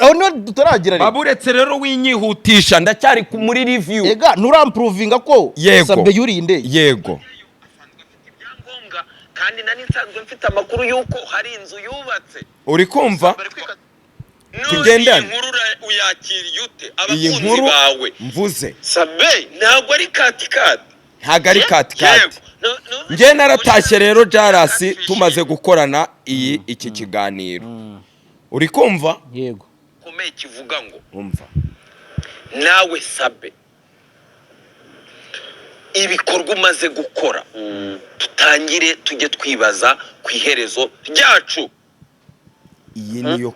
aho no tutaragira baburetse rero winyihutisha ndacyari muri review ega nuramprovinga ko Sabe yuri indege yego kandi nani nsanzwe mfite amakuru yuko hari inzu yubatse uri kumva tugendane uyakiriye ute abakunzi bawe mvuze Sabe ntabwo ari katikati nge naratashye rero Jarasi tumaze gukorana iki kiganiro uri kumva yego komeye kivuga ngo umva nawe Sabe ibikorwa umaze gukora tutangire tujye twibaza ku iherezo ryacu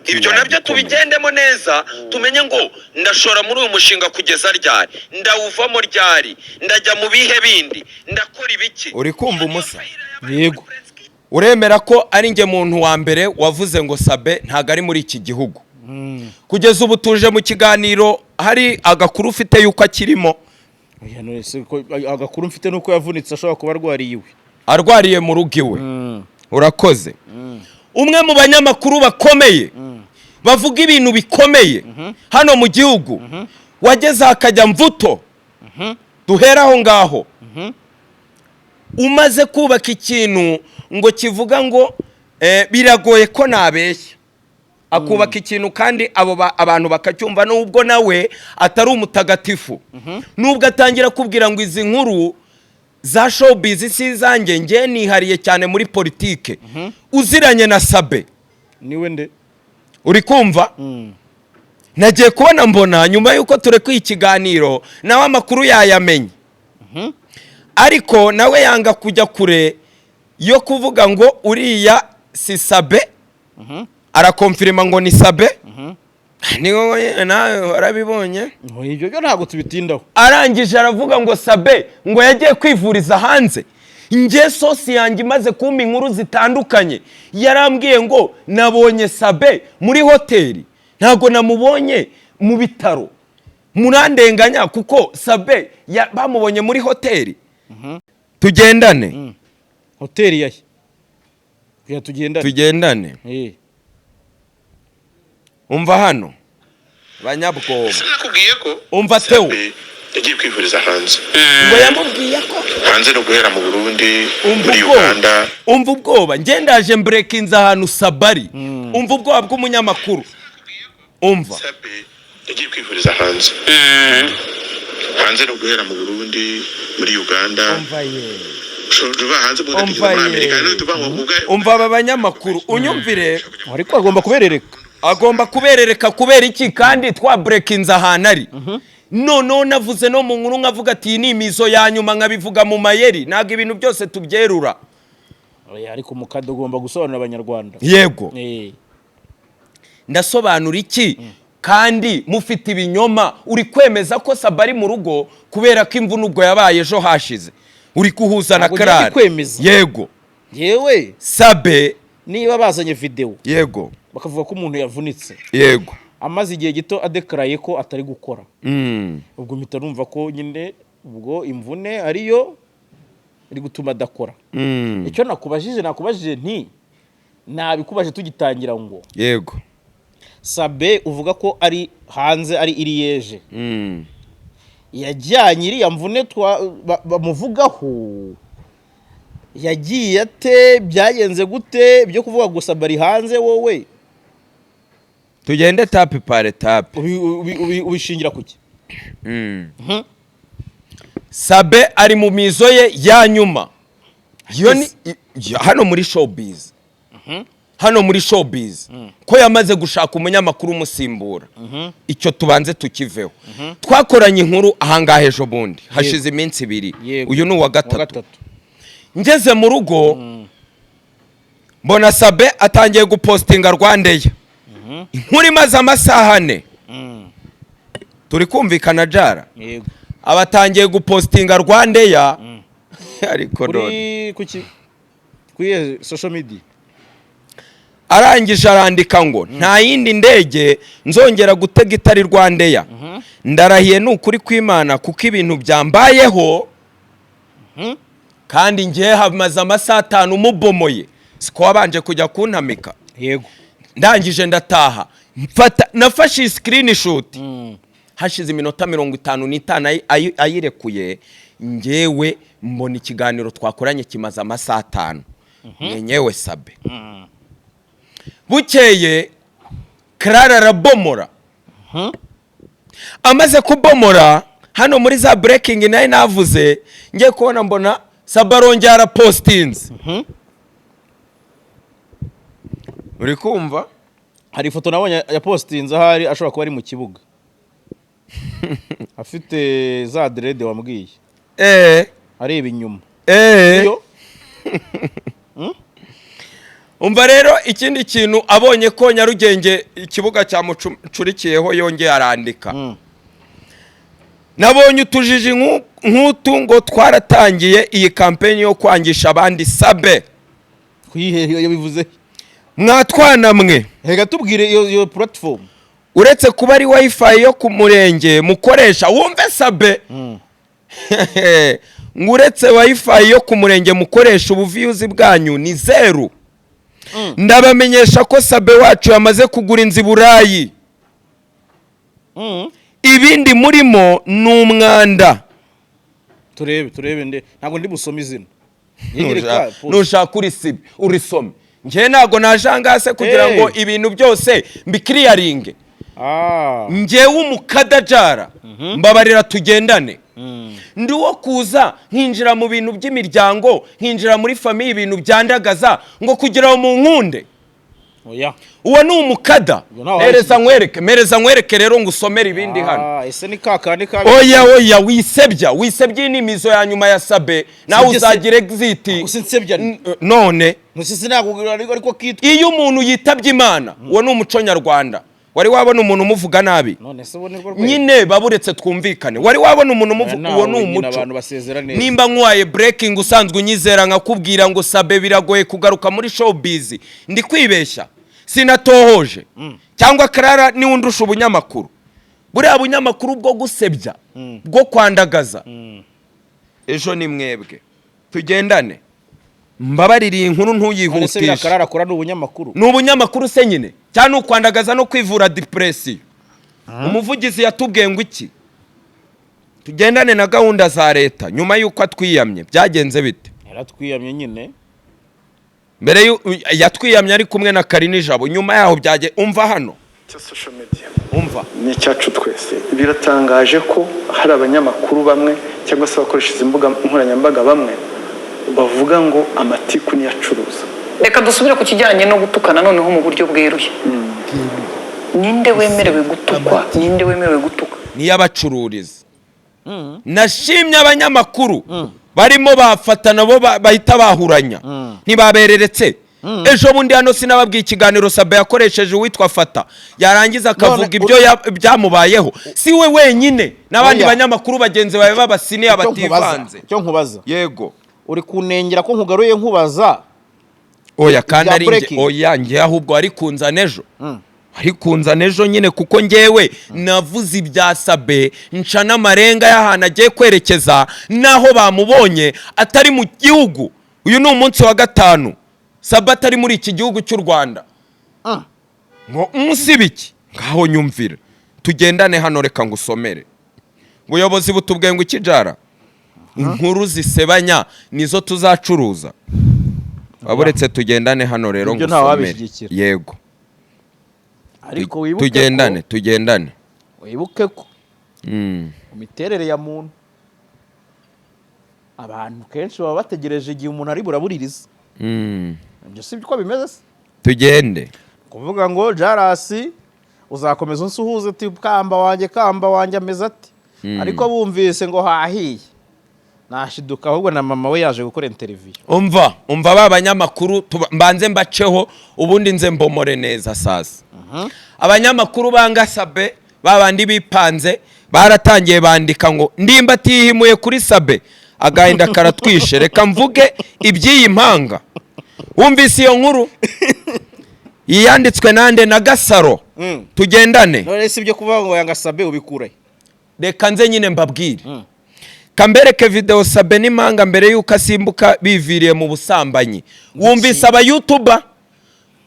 ibyo nabyo tubigendemo neza tumenye ngo ndashora muri uyu mushinga kugeza ryari ndawuvamo ryari ndajya mu bihe bindi ndakora ibiki uri kumva umusa yego uremera ko ari nge muntu wa mbere wavuze ngo Sabe ntago ari muri iki gihugu kugeza ubu tuje mu kiganiro hari agakuru ufite yuko akirimo agakuru mfite nuko yavunitse ashobora kuba arwariye mu rugo iwe urakoze umwe mu banyamakuru bakomeye bavuga ibintu bikomeye hano mu gihugu wageze akajya mvuto duhera aho ngaho umaze kubaka ikintu ngo kivuga ngo biragoye ko nabeshya akubaka ikintu kandi abantu bakacyumva nubwo nawe atari umutagatifu nubwo atangira kubwira ngo izi nkuru za showbiz si zanjye nge nihariye cyane muri politike uziranye na Sabe niwe nde uri kumva nagiye kubona mbona nyuma yuko turekuye ikiganiro nawe amakuru yayamenye ariko nawe yanga kujya kure yo kuvuga ngo uriya si Sabe arakonfirima ngo ni Sabe ni wowe nawe warabibonye ibyo byo ntabwo tubitindaho. arangije aravuga ngo Sabe ngo yagiye kwivuriza hanze. Nge sosi yanjye imaze kumpa inkuru zitandukanye yarambwiye ngo nabonye Sabe muri hoteli ntago namubonye mu bitaro. Murandenganya kuko Sabe bamubonye muri hoteli. Tugendane hoteli yahe kuya tugendane umva hano banyabwoba nakubwiye ko umva Theo yagiye kwivuriza hanze ngo yamubwiye ko hanze no guhera mu Burundi muri Uganda. Umva ubwoba ngendaje breakinze ahantu Sabari umva ubwoba bw'umunyamakuru umva Sabe yagiye kwivuriza hanze hanze no guhera mu Burundi muri Uganda. umva ye umva aba banyamakuru unyumvire ariko agomba kuberereka kubera iki kandi twa breakinze ahantu ari noneho navuze no mu nkuru nkavuga ati ni imizo ya nyuma nkabivuga mu mayeri ntabwo ibintu byose tubyerura ariko mukado ugomba gusobanurira abanyarwanda. Yego ndasobanura iki kandi mufite ibinyoma uri kwemeza ko Sabari mu rugo kubera ko imvune ubwo yabaye ejo hashize uri kuhuza na Karara. Yego yewe Sabe niba bazanye video yego bakavuga ko umuntu yavunitse yego amaze igihe gito adekaraye ko atari gukora ubwo mpita numva ko nyine ubwo imvune ariyo iri gutuma adakora. Icyo nakubajije nti nabikubaje tugitangira ngo yego Sabe uvuga ko ari hanze ari iriyeje yajyanye iriya mvune bamuvugaho yagiye ate byagenze gute byo kuvuga gusa bari hanze wowe tugende tape pare tape ubishingira kuki? Sabe ari mu mizo ye ya nyuma yo ni hano muri showbiz hano muri showbiz ko yamaze gushaka umunyamakuru umusimbura icyo tubanze tukiveho twakoranye inkuru ahangahe ejo bundi hashize iminsi 2 uyu ni uwa gatatu ngeze mu rugo mbona Sabe atangiye gupostinga Rwandeya inkuru imaze amasaha 4 turi kumvikana jara yego abatangiye gupostinga Rwandeya ariko kuri social media arangije arandika ngo nta yindi ndege nzongera gutega itari Rwandeya ndarahiye n'ukuri kw'Imana kuko ibintu byambayeho kandi ngiye hamaze amasaha 5 umubomoye siko wabanje kujya kuntamika. Yego ndangije ndataha nafashe screenshot hashize iminota 55 ayirekuye ngewe mbona ikiganiro twakoranye kimaze amasaha 5 nyenyewe Sabe bukeye Karara arabomora amaze kubomora hano muri za breaking nayo navuze ngiye kubona mbona Sabe arongera arapostinze uri kumva hari ifoto nabonye ya postinze ahari ashobora kuba ari mu kibuga afite za dread wambwiye areba inyuma umva rero ikindi kintu abonye ko Nyarugenge ikibuga cyamucurikiyeho yongeye arandika nabonye utujiji nk'utu ngo twaratangiye iyi campaign yo kwangisha abandi Sabe kwihehe bivuze mwatwana mwe hega tubwire iyo platform uretse kuba ari wifi yo ku murenge mukoresha wumve Sabe nguretse wifi yo ku murenge mukoresha ubuviews bwanyu ni 0 ndabamenyesha ko Sabe wacu yamaze kugura inzi Burayi ibindi murimo numwanda turebe nde ntago ndi busoma izina nushaka urisome nje nago najangase kugira ngo ibintu byose mbikiriyaringe nje w'umukadajara mbabarira tugendane ndi wo kuza nkinjira mu bintu by'imiryango nkinjira muri famille ibintu byandagaza ngo kugira mu nkunde oya uwo ni umukada. Mereza nkwereke rero ngo usomere ibindi hano. Ese ni kakandi ka oya wisebya inimizo ya nyuma ya Sabe nawe uzagira exit. Usinsebya none musisi nagugura ariko kitwa iyo umuntu yitabye Imana uwo ni umuco nyarwanda. Wari wabona umuntu umuvuga nabi? None se ubone ko nyine baburetse twumvikane. Wari wabona umuntu umuvuga uwo ni umuco. Nimba nkwaye breaking usanzwe unyizera nkakubwira ngo Sabe biragoye kugaruka muri showbiz, ndi kwibeshya sinatohoje cyangwa Clara ni undusha ubunyamakuru. Buriya bunyamakuru bwo gusebya bwo kwandagaza ejo ni mwebwe tugendane. Mbabaririye inkuru ntuyihutishe. Clara akora n'ubunyamakuru. N'ubunyamakuru se nyine cyane ukwandagaza no kwivura depression. Umuvugizi yatubwiye ngo iki? Tugendane na gahunda za leta nyuma yuko atwiyamye byagenze bite? Yaratwiyamye nyine. Mbere yatwiyamye ari kumwe na Karini Jabo, nyuma yaho byaje umva hano social media umva ni cyacu twese. Biratangaje ko hari abanyamakuru bamwe cyangwa se bakoresha imbuga nkoranyambaga bamwe bavuga ngo amatiku ni yacuruza. Reka dusubire ku kijyanye no gutukana noneho mu buryo bweruye. Ninde wemerewe gutukwa? Ninde wemerewe gutuka? Ni yabacururiza. Nashimye abanyamakuru barimo bafatana bo bahita bahuranya. Ntibabereretse. Ejo bundi hano sinababwiye ikiganiro Sabe yakoresheje witwa Fata yarangiza akavuga ibyo byamubayeho. Si we wenyine n'abandi banyamakuru bagenzi bawe babasine abativanze. Cyo nkubaza. Yego. Uri kunengera ko nkugaruye nkubaza. Oya kandi ari nge oya nge ahubwo ari kunzana ejo. Ari kunzana ejo nyine kuko ngewe navuze ibya Sabe nca n'amarenga y'ahantu agiye kwerekeza naho bamubonye atari mu gihugu. Uyu ni umunsi wa 5 Sabe atari muri iki gihugu cy'u Rwanda. Ngo umusibiki ngaho nyumvira tugendane hano reka ngusomere. Ubuyobozi butubwiye ngo ikijara inkuru zisebanya nizo tuzacuruza. Aburetse tugendane hano rero ngusomere. Yego. Ariko wibuke tugendane. Wibuke ko imiterere ya muntu abantu kenshi baba bategereje igihe umuntu ari burabuririza. Ibyo si byo bimeze se. Tugende. Kuvuga ngo Jarasi uzakomeza unsuhuze ati kamba wanjye ameze ati. Ariko bumvise ngo hahiye. Nashiduka ahubwo na mama we yaje gukora interview. Umva babanyamakuru mbanze mbaceho ubundi nze mbomore neza sasa. Abanyamakuru banga Sabe babandi bipanze baratangiye bandika ngo ndimba atihimuye kuri Sabe agahinda karatwishe reka mvuge ibyiyi mpanga. Wumvise iyo nkuru yanditswe nande na Gasaro. Tugendane. None si byo kuvuga ngo yanga Sabe ubikure. Reka nze nyine mbabwire. Kambereke video Sabe n'impanga mbere yuko asimbuka biviriye mu busambanyi. Wumvise aba YouTuber?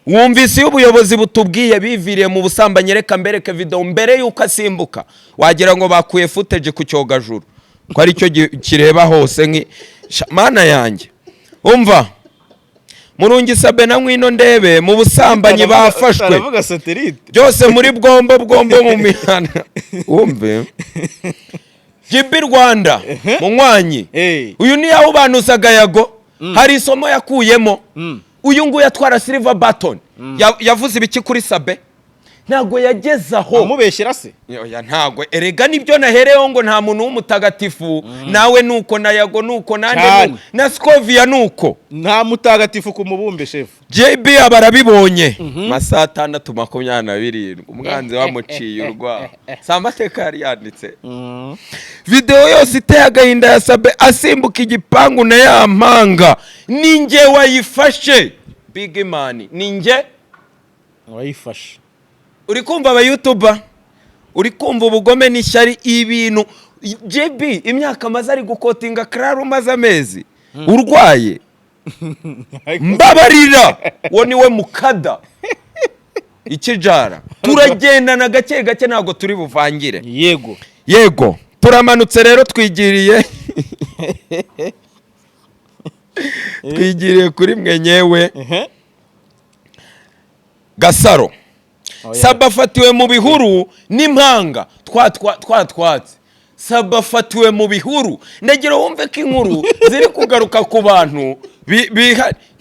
Wumvise ubuyobozi butubwiye biviriye mu busambanyi reka mbereke video mbere yuko asimbuka. Wagira ngo bakuye footage ku cyogajuru. Ko ari cyo kireba hose nki mana yanjye. Umva. Murungi Sabe na Mwino ndebe mu busambanyi bafashwe. Aravuga satellite. Byose muri bwombo mu mihanda. Umve. Jibi Rwanda munywanyi. Uyu ni yaho banuzaga yago. Hari isomo yakuyemo. Uyu nguyu yatwara silver button. Yavuze ibiki kuri Sabe? Ntago yagezaho. Amubeshyira se? Oya ntago. Erega nibyo nahereho ngo nta muntu w'umutagatifu. Nawe nuko na yago nuko nande na Scovia nuko. Nta mutagatifu kumubumbe chef. JB abarabibonye. Masaha 6:27 umwanzi wamuciye urwa. Samateka yari yanditse. Video yose iteye agahinda ya Sabe asimbuka igipangu na ya mpanga. Ninge wayifashe. Big man. Ninge wayifashe. Uri kumva aba YouTuber? Uri kumva ubugome n'ishyari ibintu JB imyaka maze ari gukotinga Clara umaze amezi. Urwaye. Mbabarira. Wo niwe mukada. Ikijara. Turagendana gake gake ntago turi buvangire. Yego. Turamanutse rero twigiriye. Twigiriye kuri mwenyewe. Gasaro. Sabe afatiwe mu bihuru n'impanga twatwatse. Sabe afatiwe mu bihuru. Ndagira wumve ko inkuru ziri kugaruka ku bantu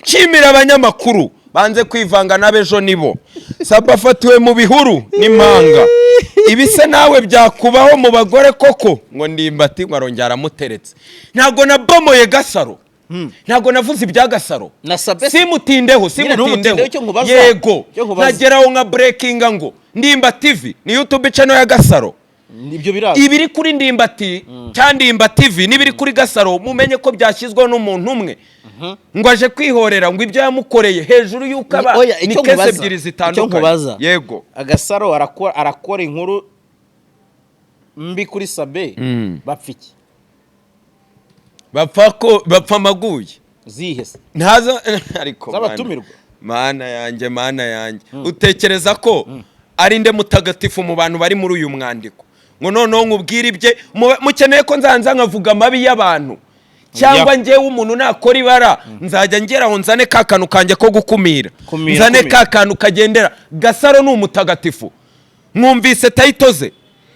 Nshimira abanyamakuru banze kwivanga n'abejo nibo. Sabe afatiwe mu bihuru n'impanga. Ibise nawe byakubaho mu bagore koko ngo Ndimbati ngo arongera aramuteretse. Ntago nabomoye Gasaro. Ntago navuze ibya Gasaro. Simutindeho. Yego. Nageraho nka breakinga ngo Ndimba TV ni YouTube channel ya Gasaro. Nibyo biraza. Ibiri kuri Ndimbati cyangwa Ndimba TV nibiri kuri Gasaro mumenye ko byashyizwe n'umuntu umwe. Ngo aje kwihorera ngo ibyo yamukoreye hejuru yuko aba ni kese ebyiri zitandukanye. Yego. Agasaro arakora inkuru mbi kuri Sabe bapfiki. Bapfa maguye. Zihese. Ntaza ariko z'abatumirwa. Mana yanjye. Utekereza ko ari nde mutagatifu mu bantu bari muri uyu mwandiko. Ngo noneho nkubwira ibye mukeneye ko nzanza nkavuga amabi y'abantu. Cyangwa ngewe umuntu nakora ibara nzajya ngeraho nzane kakanu kanje ko gukumira. Nzane kakanu kagendera. Gasaro ni umutagatifu. Mwumvise tayitoze.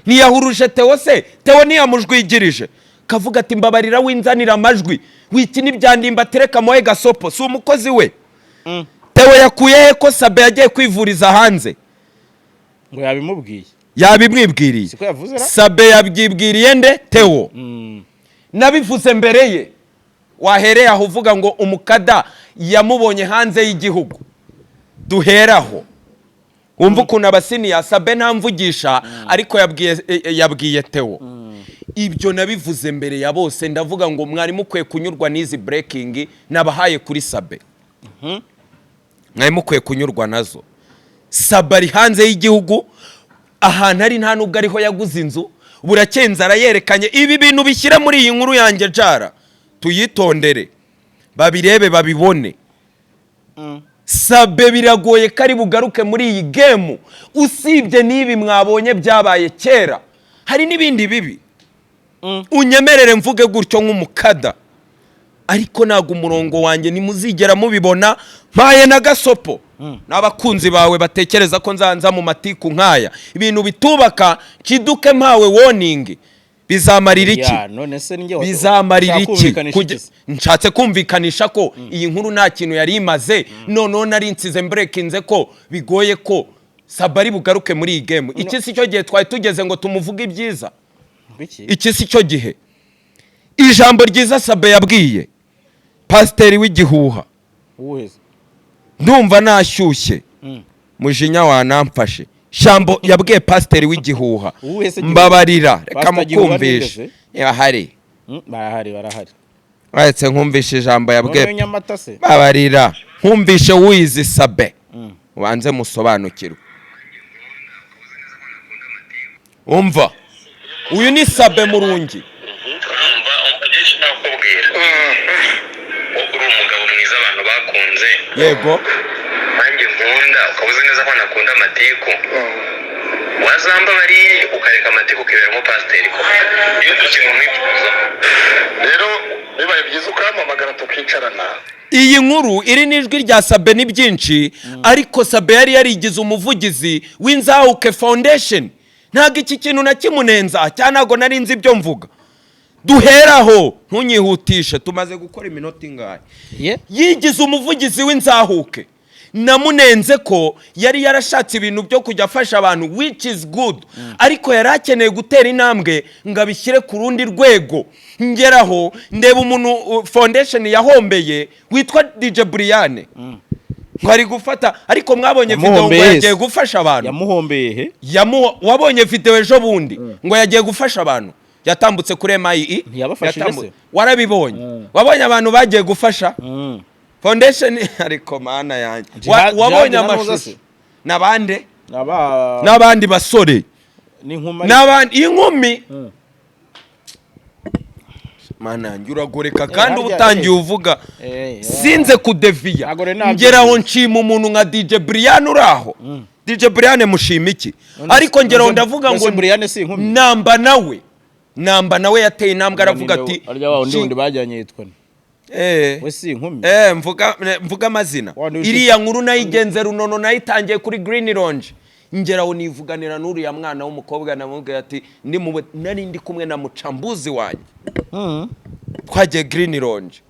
Ntiyahuruje Theo se. Theo ntiyamujwigirije. Kavuga ati mbabarira winzanira amajwi. Wiki n'ibyandimba tereka moye Gasopo. Si umukozi we. Theo yakuye he ko Sabe yagiye kwivuriza hanze? Ngo yabimubwiye. Yabimwibwiriye. Siko yavuze ra? Sabe yabyibwiriye nde? Theo. Nabivuze mbere ye. Wahereye aho uvuga ngo umukada yamubonye hanze y'igihugu. Duheraho. Wumva ukuntu abasini ya Sabe ntamvugisha ariko yabwiye Theo. Ibyo nabivuze mbere ya bose ndavuga ngo mwari mukwiye kunyurwa n'izi breaking nabahaye kuri Sabe. Mwari mukwiye kunyurwa nazo. Sabe ari hanze y'igihugu ahantu ari nta nubwo ariho yaguze inzu burakenza arayerekanye ibi bintu bishyira muri iyi nkuru yanjye jara tuyitondere babirebe babibone. Sabe biragoye kari bugaruke muri iyi game usibye nibi mwabonye byabaye kera hari nibindi bibi. Unyemerere mvuge gutyo nk'umukada ariko nago umurongo wanjye nimuzigera mubibona mpaye na Gasopo n'abakunzi bawe batekereza ko nzanza mu matiku nkaya ibintu bitubaka kiduke mpawe warning bizamarira iki? Bizamarira iki? Nshatse kumvikanisha ko iyi nkuru nta kintu yari imaze none nari nsize mbrekinze ko bigoye ko Sabe ari bugaruke muri iyi game. Iki si cyo gihe twari tugeze ngo tumuvuge ibyiza. Iki si cyo gihe. Ijambo ryiza Sabe yabwiye Pasiteri w'igihuha. Ndumva nashyushye. Mujinya wanamfashe. Shambo yabwiye Pasiteri w'igihuha. Mbabarira reka mukumvishe. Barahari. Wahetse nkumvishe ijambo yabwiye. Babarira nkumvishe wizi Sabe. Wanze musobanukirwe. Umva. Uyu ni Sabe Murungi. Uri umugabo mwiza abantu bakunze. Yego. Nanjye nkunda ukabuze neza ko nakunda amatiku. Wazamba bari ukareka amatiku ukiberamo pasiteri ko. Iyo dukintu mwifuza. Rero bibaye byiza ukampamagara tukicarana. Iyi nkuru iri nijwi rya Sabe ni byinshi ariko Sabe yari yarigize umuvugizi w'Inzahuke Foundation. Ntago iki kintu nakimunenza cyanago nari nzi ibyo mvuga. Duheraho ntunyihutishe tumaze gukora iminota ingahe. Yigize umuvugizi w'Inzahuke. Namunenze ko yari yarashatse ibintu byo kujya afasha abantu which is good ariko yarakeneye gutera intambwe ngabishyire ku rundi rwego. Ngeraho ndeba umuntu foundation yahombeye witwa DJ Brian. Ngari gufata ariko mwabonye video ngo yagiye gufasha abantu. Yamuhombeye he? Wabonye video ejo bundi ngo yagiye gufasha abantu. Yatambutse kuri MIE. Warabibonye. Wabonye abantu bagiye gufasha. Foundation ariko mana yanjye. Wabonye amashusho. Nabande? Nabandi basore. Nabandi inkumi. Mana yanjye uragoreka kandi ubutangiye uvuga sinze kudeviya. Ngeraho nshima umuntu nka DJ Brian uraho. DJ Brian mushima iki? Ariko ngeraho ndavuga ngo namba nawe yateye intambwe aravuga ati arya wa undi bajyanye yitwa we si inkumi mvuga amazina iriya nkuru nayigenze runono nayitangiye kuri Green Lounge ngeraho nivuganira n'uriya mwana w'umukobwa namubwiye ati nari ndi kumwe na mucambuzi wanjye twagiye Green Lounge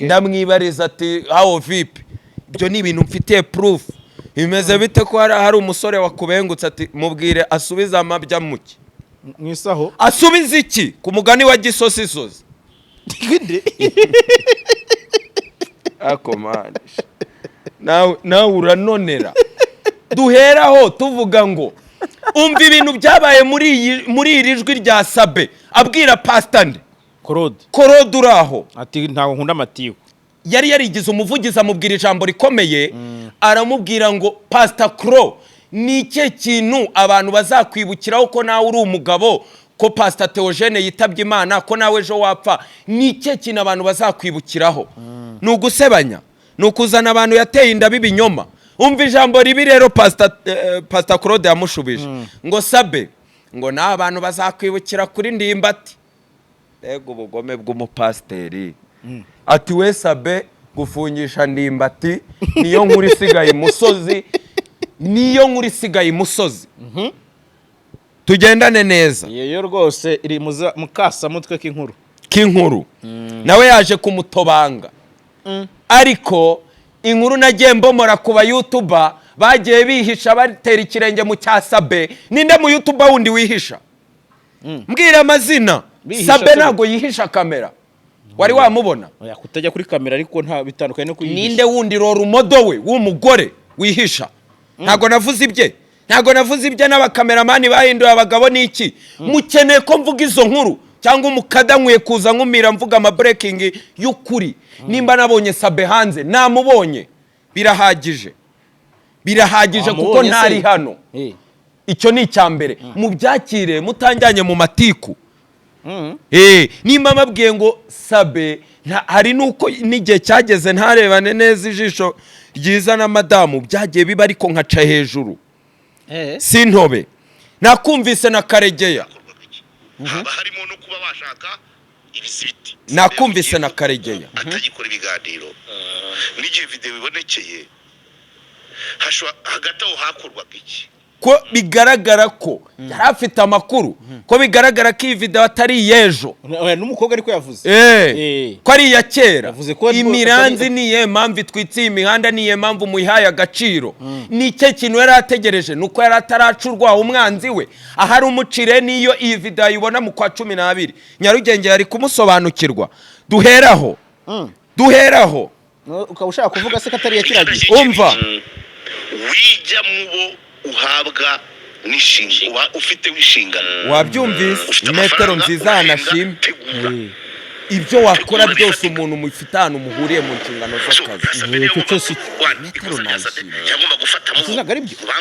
ndamwibariza ati how VIP ibyo ni ibintu mfitiye proof. Bimeze bite ko hari umusore wakubengutse ati mubwire asubize amabya muki mwisaho asubize iki ku mugani wa Gisosisozi akomanje nawe uranonera duheraho tuvuga ngo umva ibintu byabaye muri iri jwi rya Sabe abwira Pastor nde Korode uraho ati ntago nkunda amatiku yari yarigize umuvugizi amubwira ijambo rikomeye aramubwira ngo Pastor Kro ni cye kintu abantu bazakwibukiraho ko nawe uri umugabo ko Pastor Theogene yitabye Imana ko nawe ejo wapfa ni cye kintu abantu bazakwibukiraho nugusebanya nukuzana abantu yateye inda bibinyoma umva ijambo ribi rero Pastor Claude yamushubije ngo Sabe ngo na abantu bazakwibukira kuri Ndimbati ego ubugome bw'umupasteri ati we Sabe gufungisha Ndimbati niyo nkuru isigaye imusozi tugendane neza yeyo rwose iri mukasa mutwe k'inkuru nawe yaje kumutobanga ariko inkuru nagiye mbomora ku ba YouTuber bagiye bihisha batera ikirenge mu cya Sabe ninde mu YouTuber wundi wihisha mbwira amazina Sabe ntago yihisha kamera wari wamubona oya kutajya kuri kamera ariko nta bitandukanye no kuyihisha ninde wundi Rorumodo we w'umugore wihisha ntago navuze ibye n'abakameramani bahinduye abagabo niki mukeneye ko mvuga izo nkuru cyangwa umukada nkwiye kuza nkumira mvuga ama breaking y'ukuri nimba nabonye Sabe hanze namubonye birahagije kuko ntari hano icyo ni icyambere mu byakire mutanjyanye mu matiku nimba mabwiye ngo Sabe hari nuko n'igihe cyageze ntarebane neza ijisho ryiza na madamu byagiye biba ariko nkaca hejuru sintobe nakumvise na Karegeya haba harimo no kuba bashaka ibizibiti nakumvise na Karegeya atagikora ibiganiro n'igihe video bibonekeye hagati aho hakorwaga iki ko bigaragara ko yari afite amakuru ko bigaragara ko iyi video atari yejo n'umukobwa ariko yavuze ko ari iya kera imiranzi niye mpamvu twitse imihanda niye mpamvu muyihaye agaciro ni cye kintu yari ategereje nuko yari ataracurwa umwanzi we ahari umucire niyo iyi video ayibona mu kwa 12 Nyarugenge yari kumusobanukirwa duheraho ukaba ushaka kuvuga se ko atari yakiragiye umva wijya mubo uhabwa n'ishinga ufite wishingana wabyumvise metero nziza anashimye ibyo wakora byose umuntu mufitana umuhuriye mu nshingano z'akazi icyo cyose metero nashimye yagomba gufata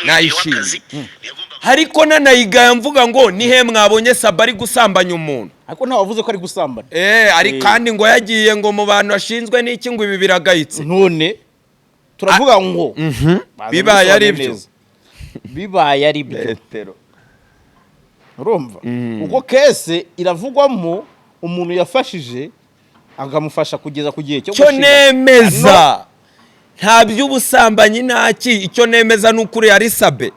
nayishimye ariko nanayigaya mvuga ngo nihe mwabonye Sabe ari gusambanya umuntu ariko nta wavuze ko ari gusambana ari kandi ngo yagiye ngo mu bantu ashinzwe n'iki ngo ibi biragayitse none turavuga ngo bibaye ari byo bibaye ari byo urumva uko kese iravugwamo umuntu yafashije agamufasha kugeza ku gihe cyo nemeza nta by'ubusambanyi naki icyo nemeza n'ukuri ari Sabe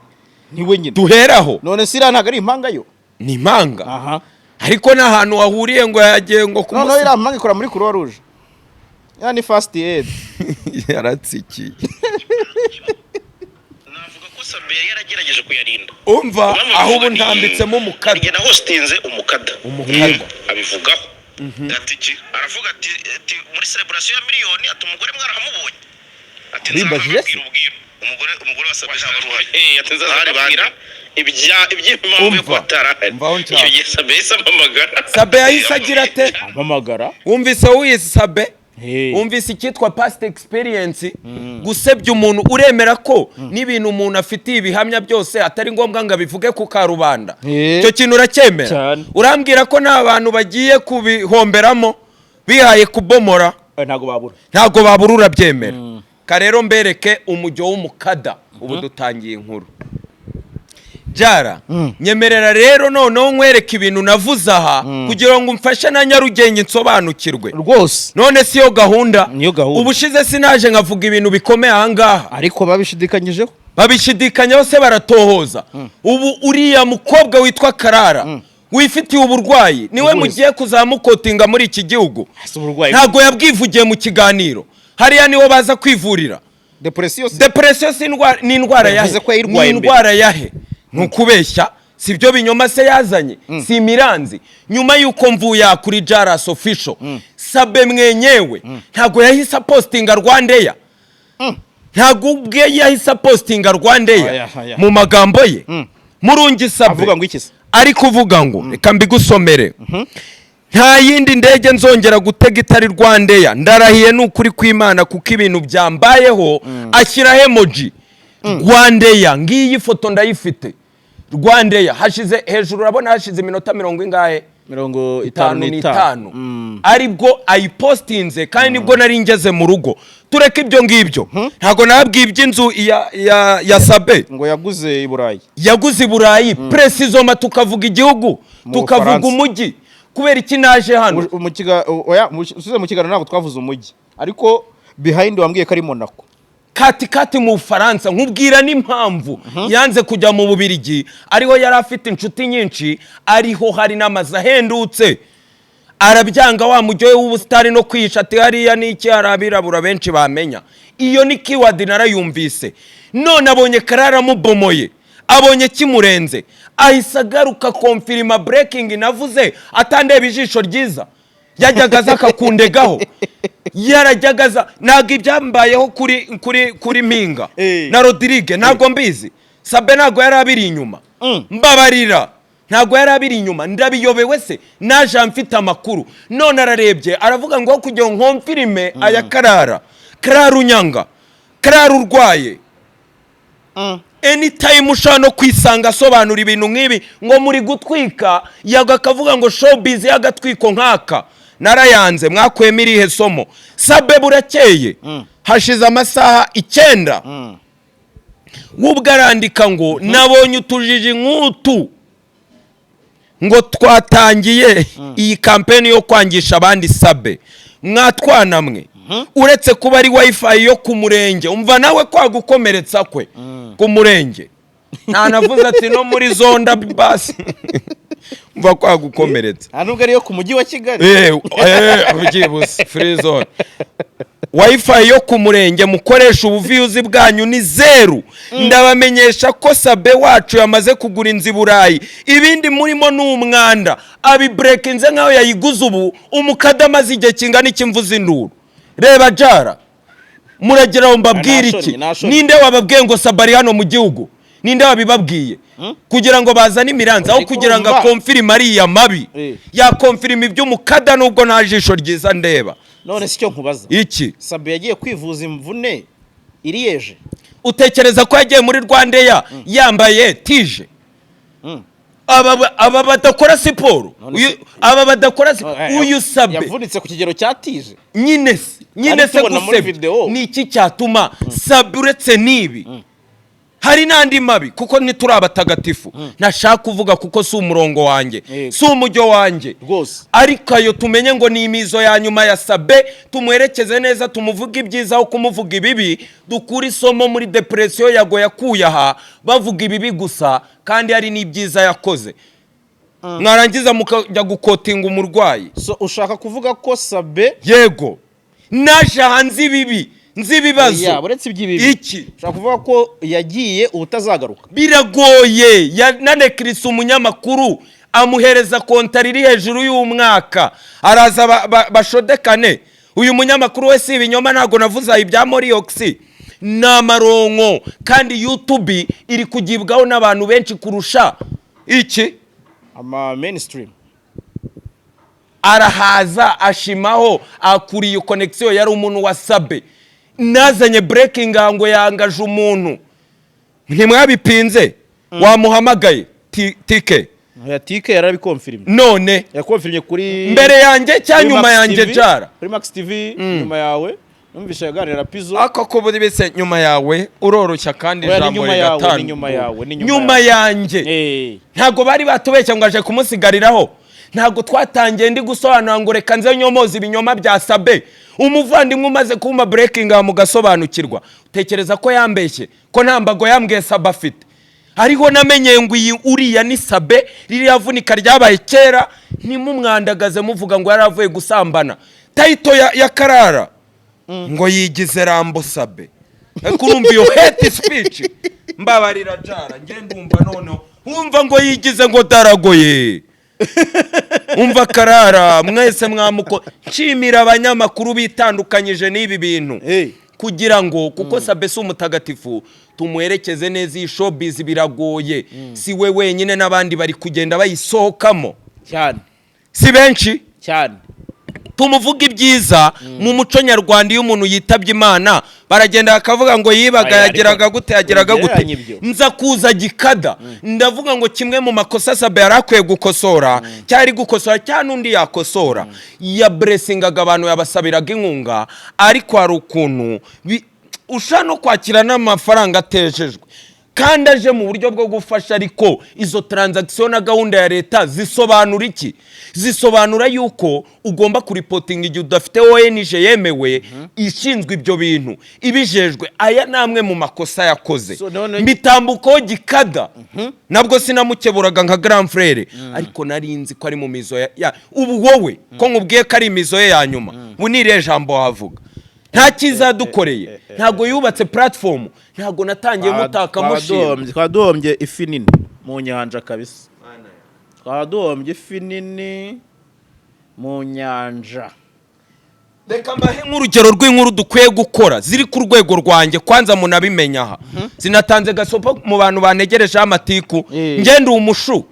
niwe nyine duheraho none sira ntago ari impanga yo ni impanga ariko n'ahantu wahuriye ngo yagiye ngo no ira impanga ikora muri Croix Rouge yani first aid yaratsikiye Sabe yaragerageje kuyarinda umva aho ubu ntambitsemo umukada njye na hostinze umukada abivugaho ati aravuga ati muri celebration ya miliyoni ati umugore mwarahamubonye ati nzababwira umugore wa Sabe ntabaruhaye yatenza zababwira iby'impamvu yo kutarahari icyo gihe Sabe yasamamagara Sabe yahise agira ate amamagara wumvise wiyise Sabe umvise icyitwa past experience gusebya umuntu uremera ko n'ibintu umuntu afitiye ibihamya byose atari ngombwa ngo abivuge ku karubanda icyo kintu uracyemera urambwira ko nta bantu bagiye kubihomberamo bihaye kubomora ntago babura urabyemera karero mbereke umujyo w'umukada ubu dutangiye inkuru Jara nyemerera rero noneho nkwereka ibintu navuze aha kugira ngo umfashe na Nyarugenge nsobanukirwe rwose none siyo gahunda ubushize sinaje nkavuga ibintu bikomeye aha ngaha ariko babishidikanyeho se baratohoza ubu uriya mukobwa witwa Karara wifitiye uburwayi niwe mugiye kuzamukotinga muri iki gihugu ntago yabwivugiye mu kiganiro hariya niho baza kwivurira depression ni indwara yahe ni indwara yahe nukubeshya sibyo binyoma se yazanye si imiranzi nyuma yuko mvuya kuri Jaras official Sabe mwenyewe ntago yahise postinga Rwandeya ntago ubwe yahise postinga Rwandeya mu magambo ye Murungi Sabe avuga ngo iki ari kuvuga ngo reka mbigusomere nta yindi ndege nzongera gutega itari Rwandeya ndarahiye n'ukuri kw'Imana kuko ibintu byambayeho ashyiraho emoji Rwandeya ngiyi foto ndayifite Rwandeya hashize hejuru urabona hashize iminota 55 aribwo ayipostinze kandi nibwo nari ngeze mu rugo tureke ibyo ngibyo ntago nabwiye iby'inzu ya Sabe ngo yaguze i Burayi precisoma tukavuga igihugu tukavuga umujyi kubera iki naje hano mu kiganiro ntabwo twavuze umujyi ariko behind wambwiye ko ari Monaco kati mu Faransa nkubwira n'impamvu yanze kujya mu Bubirigi ariho yari afite inshuti nyinshi ariho hari n'amazi ahendutse arabyanga wa mujyoye w'ubustari no kwisha ati hariya n'iki harabirabura benshi bamenya iyo ni keyword narayumvise none abonye Karara mubomoye abonye kimurenze ahise garuka confirma breaking navuze atandeba ijisho ryiza yajyagaza akakundegaho yarajyagaza nago ibyambayeho kuri Mpinga na Rodrigue nago mbizi Sabe nago yarabiri inyuma mbabarira nago yarabiri inyuma ndabiyobewe se naje amfite amakuru none ararebye aravuga ngo kujya nkomfirime aya Karara unyanga Karara urwaye anytime ushano kwisanga asobanura ibintu nk'ibi ngo muri gutwika yaga akavuga ngo showbiz yagatwiko nkaka narayanze mwakwemira ihe somo Sabe burakeye hashize amasaha 9 wubwarandika ngo nabonye utujiji nk'utu ngo twatangiye iyi campaign yo kwangisha abandi Sabe mwatwanamwe uretse kuba ari wifi yo ku murenge umva nawe kwagukomeretsa kwe ku murenge nta navuze ati no muri zonda basi umva kwagukomeretsa nubwo ari yo ku mujyi wa Kigali ubyibuze free zone wifi yo ku murenge mukoresha ubuviyuzi bwanyu ni 0 ndabamenyesha ko Sabe wacu yamaze kugura inzu i Burayi ibindi murimo n'umwanda abi breakinze nkaho yayiguze ubu umukadamaze igihe kingana ikimvuza induru reba Jara muragira mbabwira iki ninde wababwiye ngo Sabe ari hano mu gihugu ninde wabibabwiye kugira ngo bazane imiranza aho kugira ngo akonfirme ari ya mabi ya konfirme iby'umukada nubwo nta jisho ryiza ndeba none sicyo nkubaza iki Sabe yagiye kwivuza imvune iriyeje utekereza ko yagiye muri Rwandeya yambaye tije aba badakora siporo aba badakora uyu Sabe yavunitse ku kigero cya tije nyine se gusebya ni iki cyatuma Sabe uretse nibi hari nandi mabi kuko ntituri abatagatifu nashaka kuvuga kuko si umurongo wanjye si umujyo wanjye ariko ayo tumenye ngo ni imizo ya nyuma ya Sabe tumwerekeze neza tumuvuga ibyiza aho kumuvuga ibibi dukura isomo muri depression yago yakuye aha bavuga ibibi gusa kandi hari n'ibyiza yakoze mwarangiza mukajya gukotinga umurwayi so ushaka kuvuga ko Sabe yego naje hanze ibibi nzibibazo uretse iby'ibibi iki ushaka kuvuga ko yagiye ubutazagaruka biragoye nane Chris umunyamakuru amuhereza kontari iri hejuru y'umwaka araza bashodekane uyu munyamakuru we si ibinyoma ntago navuza ibya Moriox n'amaronko kandi YouTube iri kugibwaho n'abantu benshi kurusha iki ama mainstream arahaza ashimaho akuriye connection yari umuntu wa Sabe nazanye breaking ngo yangaje umuntu ntimwabipinze wamuhamagaye tike ya tike yarabikonfirme none yakonfirmye kuri mbere yanjye cyanyuma yanjye Jara kuri Max TV nyuma yawe numvisha yaganira Pizzo akako buri bese nyuma yawe uroroshya kandi ijambo rigatanga nyuma yanjye ntago bari batubeshya ngo aje kumusigariraho ntago twatangiye ndi gusobanura ngo reka nze nyomoza ibinyoma bya Sabe umuvandimwe umaze kuma breaking mugasobanukirwa utekereza ko yambeshye ko ntambago yambwiye Sabe afite ariho namenye ngo iyi uriya ni Sabe riri yavunika ryabaye kera nimumwandagaze muvuga ngo yaravuye gusambana title ya Karara ngo yigize Rambo Sabe ariko urumva iyo hate speech mbabarira jara ngende umva noneho umva ngo yigize ngo daragoye umva karara mwese mwamuko nshimira abanyamakuru bitandukanyije n'ibi bintu kugira ngo kuko Sabe si umutagatifu tumuherekeze neza iyi showbiz biragoye si we wenyine n'abandi bari kugenda bayisohokamo cyane si benshi cyane tumuvuga ibyiza mu muco nyarwanda iyo umuntu yitabye Imana baragenda bakavuga ngo yibaga yageraga gute nza kuza gikada ndavuga ngo kimwe mu makosa Sabe yarakwiye gukosora cyari gukosora cyane undi yakosora ya blessingaga abantu yabasabiraga inkunga ariko hari ukuntu ushaka no kwakira n'amafaranga atejejwe kandi aje mu buryo bwo gufasha ariko izo transaction na gahunda ya leta zisobanura iki zisobanura yuko ugomba kuripotinga igihe udafite ONG yemewe ishinzwe ibyo bintu ibijejwe aya namwe mu makosa yakoze mbitambuko gikada nabwo sinamukeburaga nka grand frère ariko narinzi ko ari mu mizo ya ubu wowe ko nkubwiye ko ari imizo ye ya nyuma bunire jambo wavuga nta kiza dukoreye ntago yubatse platform ntago natangiye mutaka mushimwe twadombye ifi nini mu nyanja kabisa twadombye ifi nini mu nyanja reka mbahe nk'urugero rw'inkuru dukwiye gukora ziri ku rwego rwanjye kwanza munabimenya aha zinatanze gasopo mu bantu banegereje amatiku ngende umushu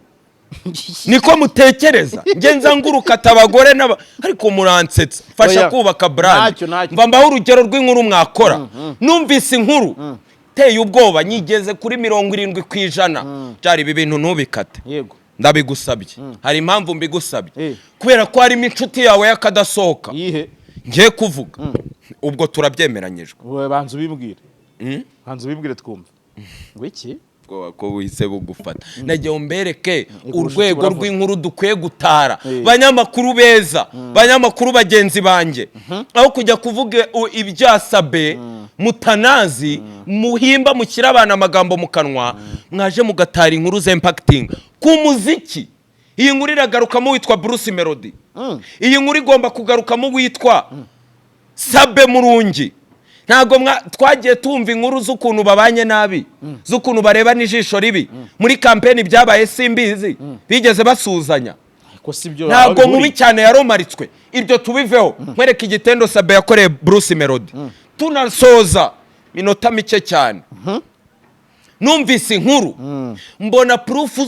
niko mutekereza ngenza nguruka tabagore naba ariko muransetsa fasha kubaka brand mbaho urugero rw'inkuru mwakora numvise inkuru teye ubwoba nyigeze kuri 70% cyari ibi bintu ntubikate yego ndabigusabye hari impamvu mbigusabye kubera ko hari inshuti yawe yakadasohoka yihe ngiye kuvuga ubwo turabyemeranyijwe we banzu bimbwire twumva ngo iki ko wise bugufata nagiye umbereke urwego rw'inkuru dukwiye gutara banyamakuru beza banyamakuru bagenzi banje aho kujya kuvuga ibya Sabe mutanazi muhimba mukira abana amagambo mu kanwa mwaje mugatara inkuru ze impacting ku muziki iyi nkuru iragarukamo witwa Bruce Melody iyi nkuru igomba kugarukamo witwa Sabe Murungi ntago twagiye tumva inkuru z'ukuntu babanye nabi z'ukuntu bareba n'ijisho ribi muri campaign byabaye simbizi bigeze basuzanya ntago mubi cyane yaromaritswe ibyo tubiveho nkwereka igitendo Sabe yakoreye Bruce Melody tunasoza minota mike cyane numvise inkuru mbona proof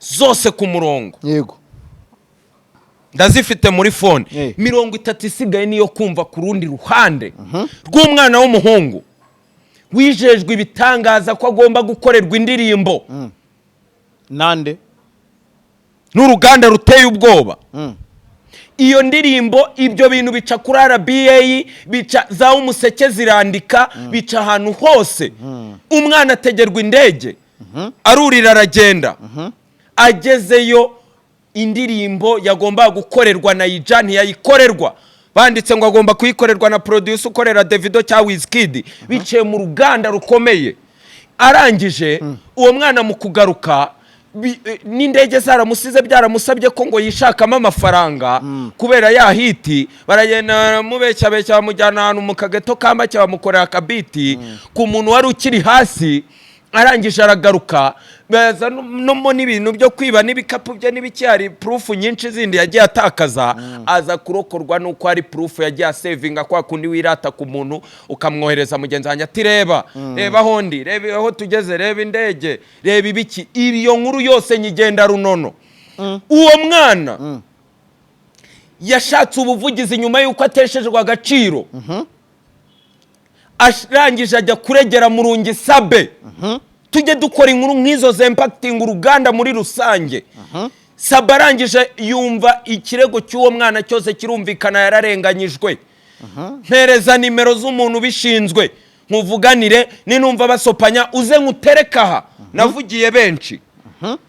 zose ku murongo yego ndazifite muri phone 30 isigaye niyo kumva ku rundi ruhande rw'umwana w'umuhungu wijejwe ibitangaza ko agomba gukorerwa indirimbo nande n'uruganda ruteye ubwoba iyo ndirimbo ibyo bintu bica kuri RBA bica za umuseke zirandika bica ahantu hose umwana ategerwa indege arurira aragenda agezeyo indirimbo yagomba gukorerwa na Ijani yayikorerwa banditse ngo agomba kuyikorerwa na producer ukorera Davido cya Wizkid biciye mu ruganda rukomeye arangije uwo mwana mu kugaruka n'indege zaramusize byaramusabye ko ngo yishakamo amafaranga kubera ya hiti baragenda mubeshya bamujyana ahantu mu kageto kambake bamukorera akabiti ku muntu wari ukiri hasi arangije aragaruka baza no n'ibintu byo kwiba n'ibikapu bye n'ibicyari proof nyinshi zindi yagiye atakaza aza kurokorwa nuko ari proof yagiye savinga kwa kundi wirata ku muntu ukamwohereza mugenzi wanjye ati reba hondi reba aho tugeze reba indege reba ibiki iyo nkuru yose nyigenda runono uwo mwana yashatse ubuvugizi nyuma yuko ateshejwe agaciro arangije ajya kuregera Murungi Sabe tujye dukora inkuru nk'izo z'impacting uruganda muri rusange Sabe arangije yumva ikirego cy'uwo mwana cyose kirumvikana yararenganyijwe mpereza nimero z'umuntu bishinzwe nkuvuganire ninumva basopanya uze nkuterekaha navugiye benshi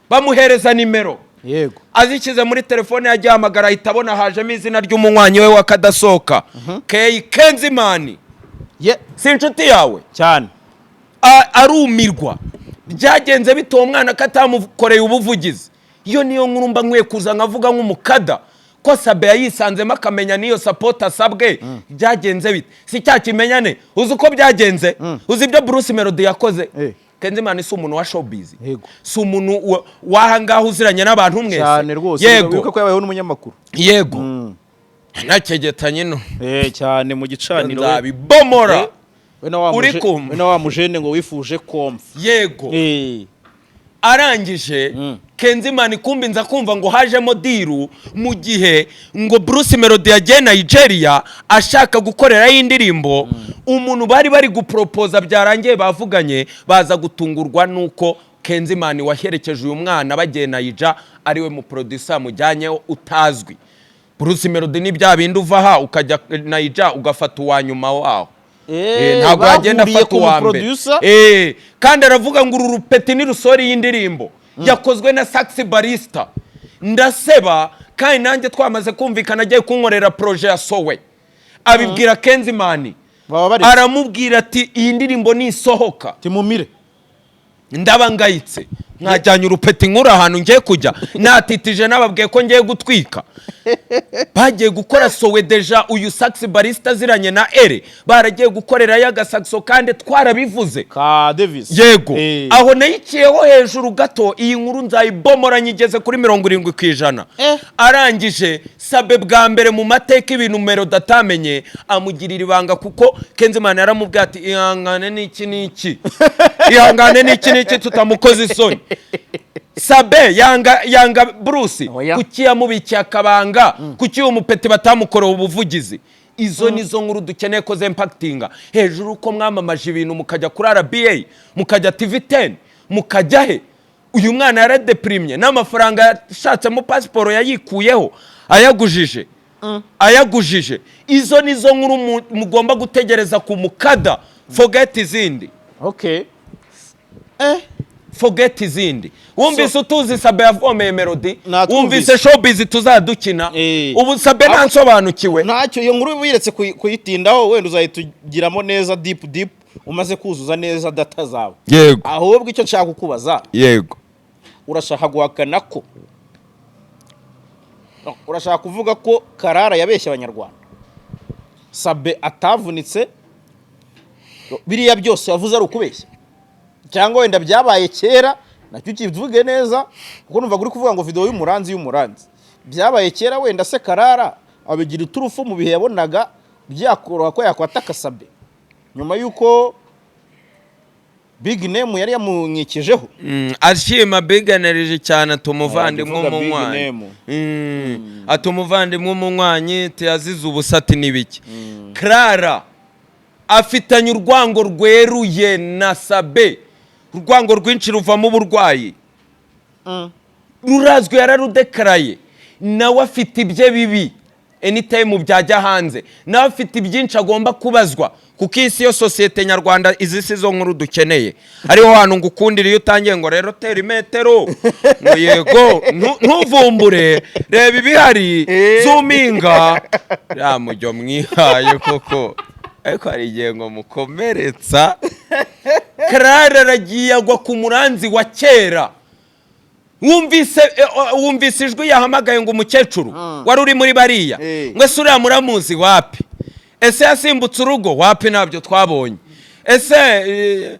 bamuhereza nimero yego azikize muri telefone yagihamagara ahita abona hajemo izina ry'umunywanyi we wakadasoka Kenzimani si inshuti yawe cyane arumirwa byagenze bito umwana katamukoreye ubuvugizi iyo niyo nkuru mba nkwiye kuza nkavuga nk'umukada ko Sabe yayisanzemo akamenya niyo support asabwe byagenze bite si cya kimenyane uzi uko byagenze uzi ibyo Bruce Melody yakoze Kenzimana si umuntu wa showbiz si umuntu wahangaho uziranye n'abantu mwese cyane rwose wibuka ko yabayeho n'umunyamakuru yego nakegetanye no cyane mu gicaniro nzabibomora we na wa mujene ngo wifuje komf yego arangije Kenzimana kumbi nza kumva ngo hajemo diru mu gihe ngo Bruce Melody yagiye Nigeria ashaka gukorera y'indirimbo umuntu bari gupropoza byarangiye bavuganye baza gutungurwa nuko Kenzimana waherekeje uyu mwana bagiye Nigeria ariwe mu producer mujyanye utazwi Bruce Melody ni bya bindi uvaha ukajya Nigeria ugafata uwanyuma waho ntabwo yagenda afata uwa mbere kandi aravuga ngo uru rupeti ni rusori y'indirimbo yakozwe na Saxi Barista ndaseba kandi nanjye twamaze kumvikana agiye kunkorera projet ya Sowe abibwira Kenzimana aramubwira ati iyi ndirimbo ni isohoka timumire ndabangayitse nkajyanye urupeti nkura ahantu ngiye kujya natitije nababwiye ko ngiye gutwika bagiye gukora Sowe deja uyu Saxi Barista ziranye na Ere baragiye gukorera y'agasaxo kandi twarabivuze ka Davis yego aho nayikiyeho hejuru gato iyi nkuru nzayibomora nyigeze kuri 70% arangije Sabe bwa mbere mu mateka ibintu Melody atamenye amugirira ibanga kuko Kenzimana yaramubwiye ati ihangane n'iki ihangane n'iki tutamukoze isoni Sabe yanga Bruce kuki yamubikiye akabanga kuki uwo mupeti batamukoreye ubuvugizi izo nizo nkuru dukeneye ko impactinga hejuru ko mwamamaje ibintu mukajya kuri RBA mukajya TV10 mukajya he uyu mwana yaradeprimye n'amafaranga yashatse mu passport yayikuyeho ayagujije izo nizo nkuru mugomba gutegereza ku mukada forget izindi forget izindi wumvise utuzi Sabe yavomeye Melody wumvise showbiz tuzadukina ubu Sabe nansobanukiwe ntacyo iyo nkuru wiretse kuyitindaho wenda uzayitugiramo neza deep umaze kuzuza neza data zawe yego ahubwo icyo nshaka kukubaza yego urashaka guhakana ko urashaka kuvuga ko Karara yabeshya abanyarwanda Sabe atavunitse biriya byose yavuze ari ukubeshya cyangwa wenda byabaye kera nacyo kivuge neza kuko numva guri kuvuga ngo video y'umuranzi byabaye kera wenda se Karara abigira uturufu mu bihe yabonaga byakoroha ko yakwataka Sabe nyuma yuko Big Name yari yamunyikijeho ashima Big Energy cyane atumuvandimwe umunywanyi atumuvandimwe umunywanyi yazize ubusati nibiki Clara afitanye urwango rweruye na Sabe urwango rwinshi ruvamo uburwayi rurazwe yararudekaraye nawe afite ibye bibi anytime byajya hanze nawe afite ibyinshi agomba kubazwa kuko isi yo societe nyarwanda izisi zo nkuru dukeneye ariho hantu ngukundira iyo utangiye ngo rero tera imetero ngo yego ntuvumbure reba ibihari zuminga ramujyo mwihaye koko ariko hari igihe ngo mukomeretsa Clara aragiye agwa ku muranzi wa kera wumvise ijwi yahamagaye ngo umukecuru wari uri muri bariya ngo ese uriya muramuzi wapi ese yasimbutse urugo wapi ntabyo twabonye ese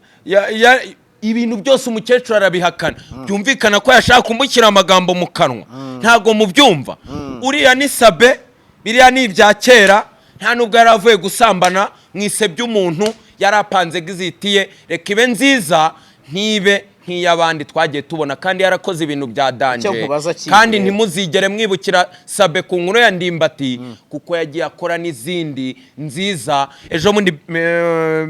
ibintu byose umukecuru arabihakana byumvikana ko yashaka kumushyira amagambo mu kanwa ntago mubyumva uriya ni Sabe biriya ni ibya kera nta nubwo yari avuye gusambana mwise by'umuntu yarapanze gizitiye reka ibe nziza ntibe nk'iy'abandi twagiye tubona kandi yarakoze ibintu bya danje kandi ntimuzigere mwibukira Sabe ku nkuru ya Ndimbati kuko yagiye akora n'izindi nziza ejo mundi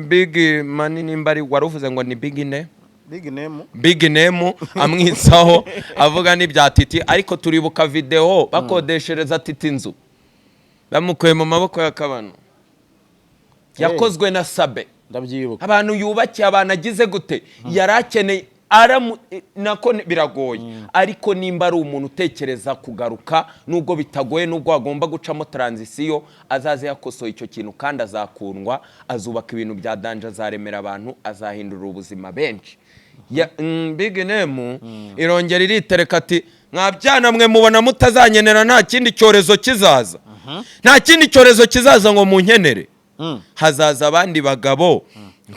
Big Money nimbari waruvuze ngo ni Big Name amwitsaho avuga n'ibya Titi ariko turibuka video bakodeshereza Titi inzu bamukuye mu maboko ya Kabano yakozwe na Sabe ndabyibuka abantu yubakiye abantu agize gute yarakeneye nako biragoye ariko nimba ari umuntu utekereza kugaruka nubwo bitagoye nubwo agomba gucamo transition azaze yakosoye icyo kintu kandi azakundwa azubaka ibintu bya danje azaremera abantu azahindura ubuzima benshi Big Name irongera iritereka ati mwabyana mwe mubona mutazanyenera nta kindi cyorezo kizaza nta kindi cyorezo kizaza ngo munkenere hazaza abandi bagabo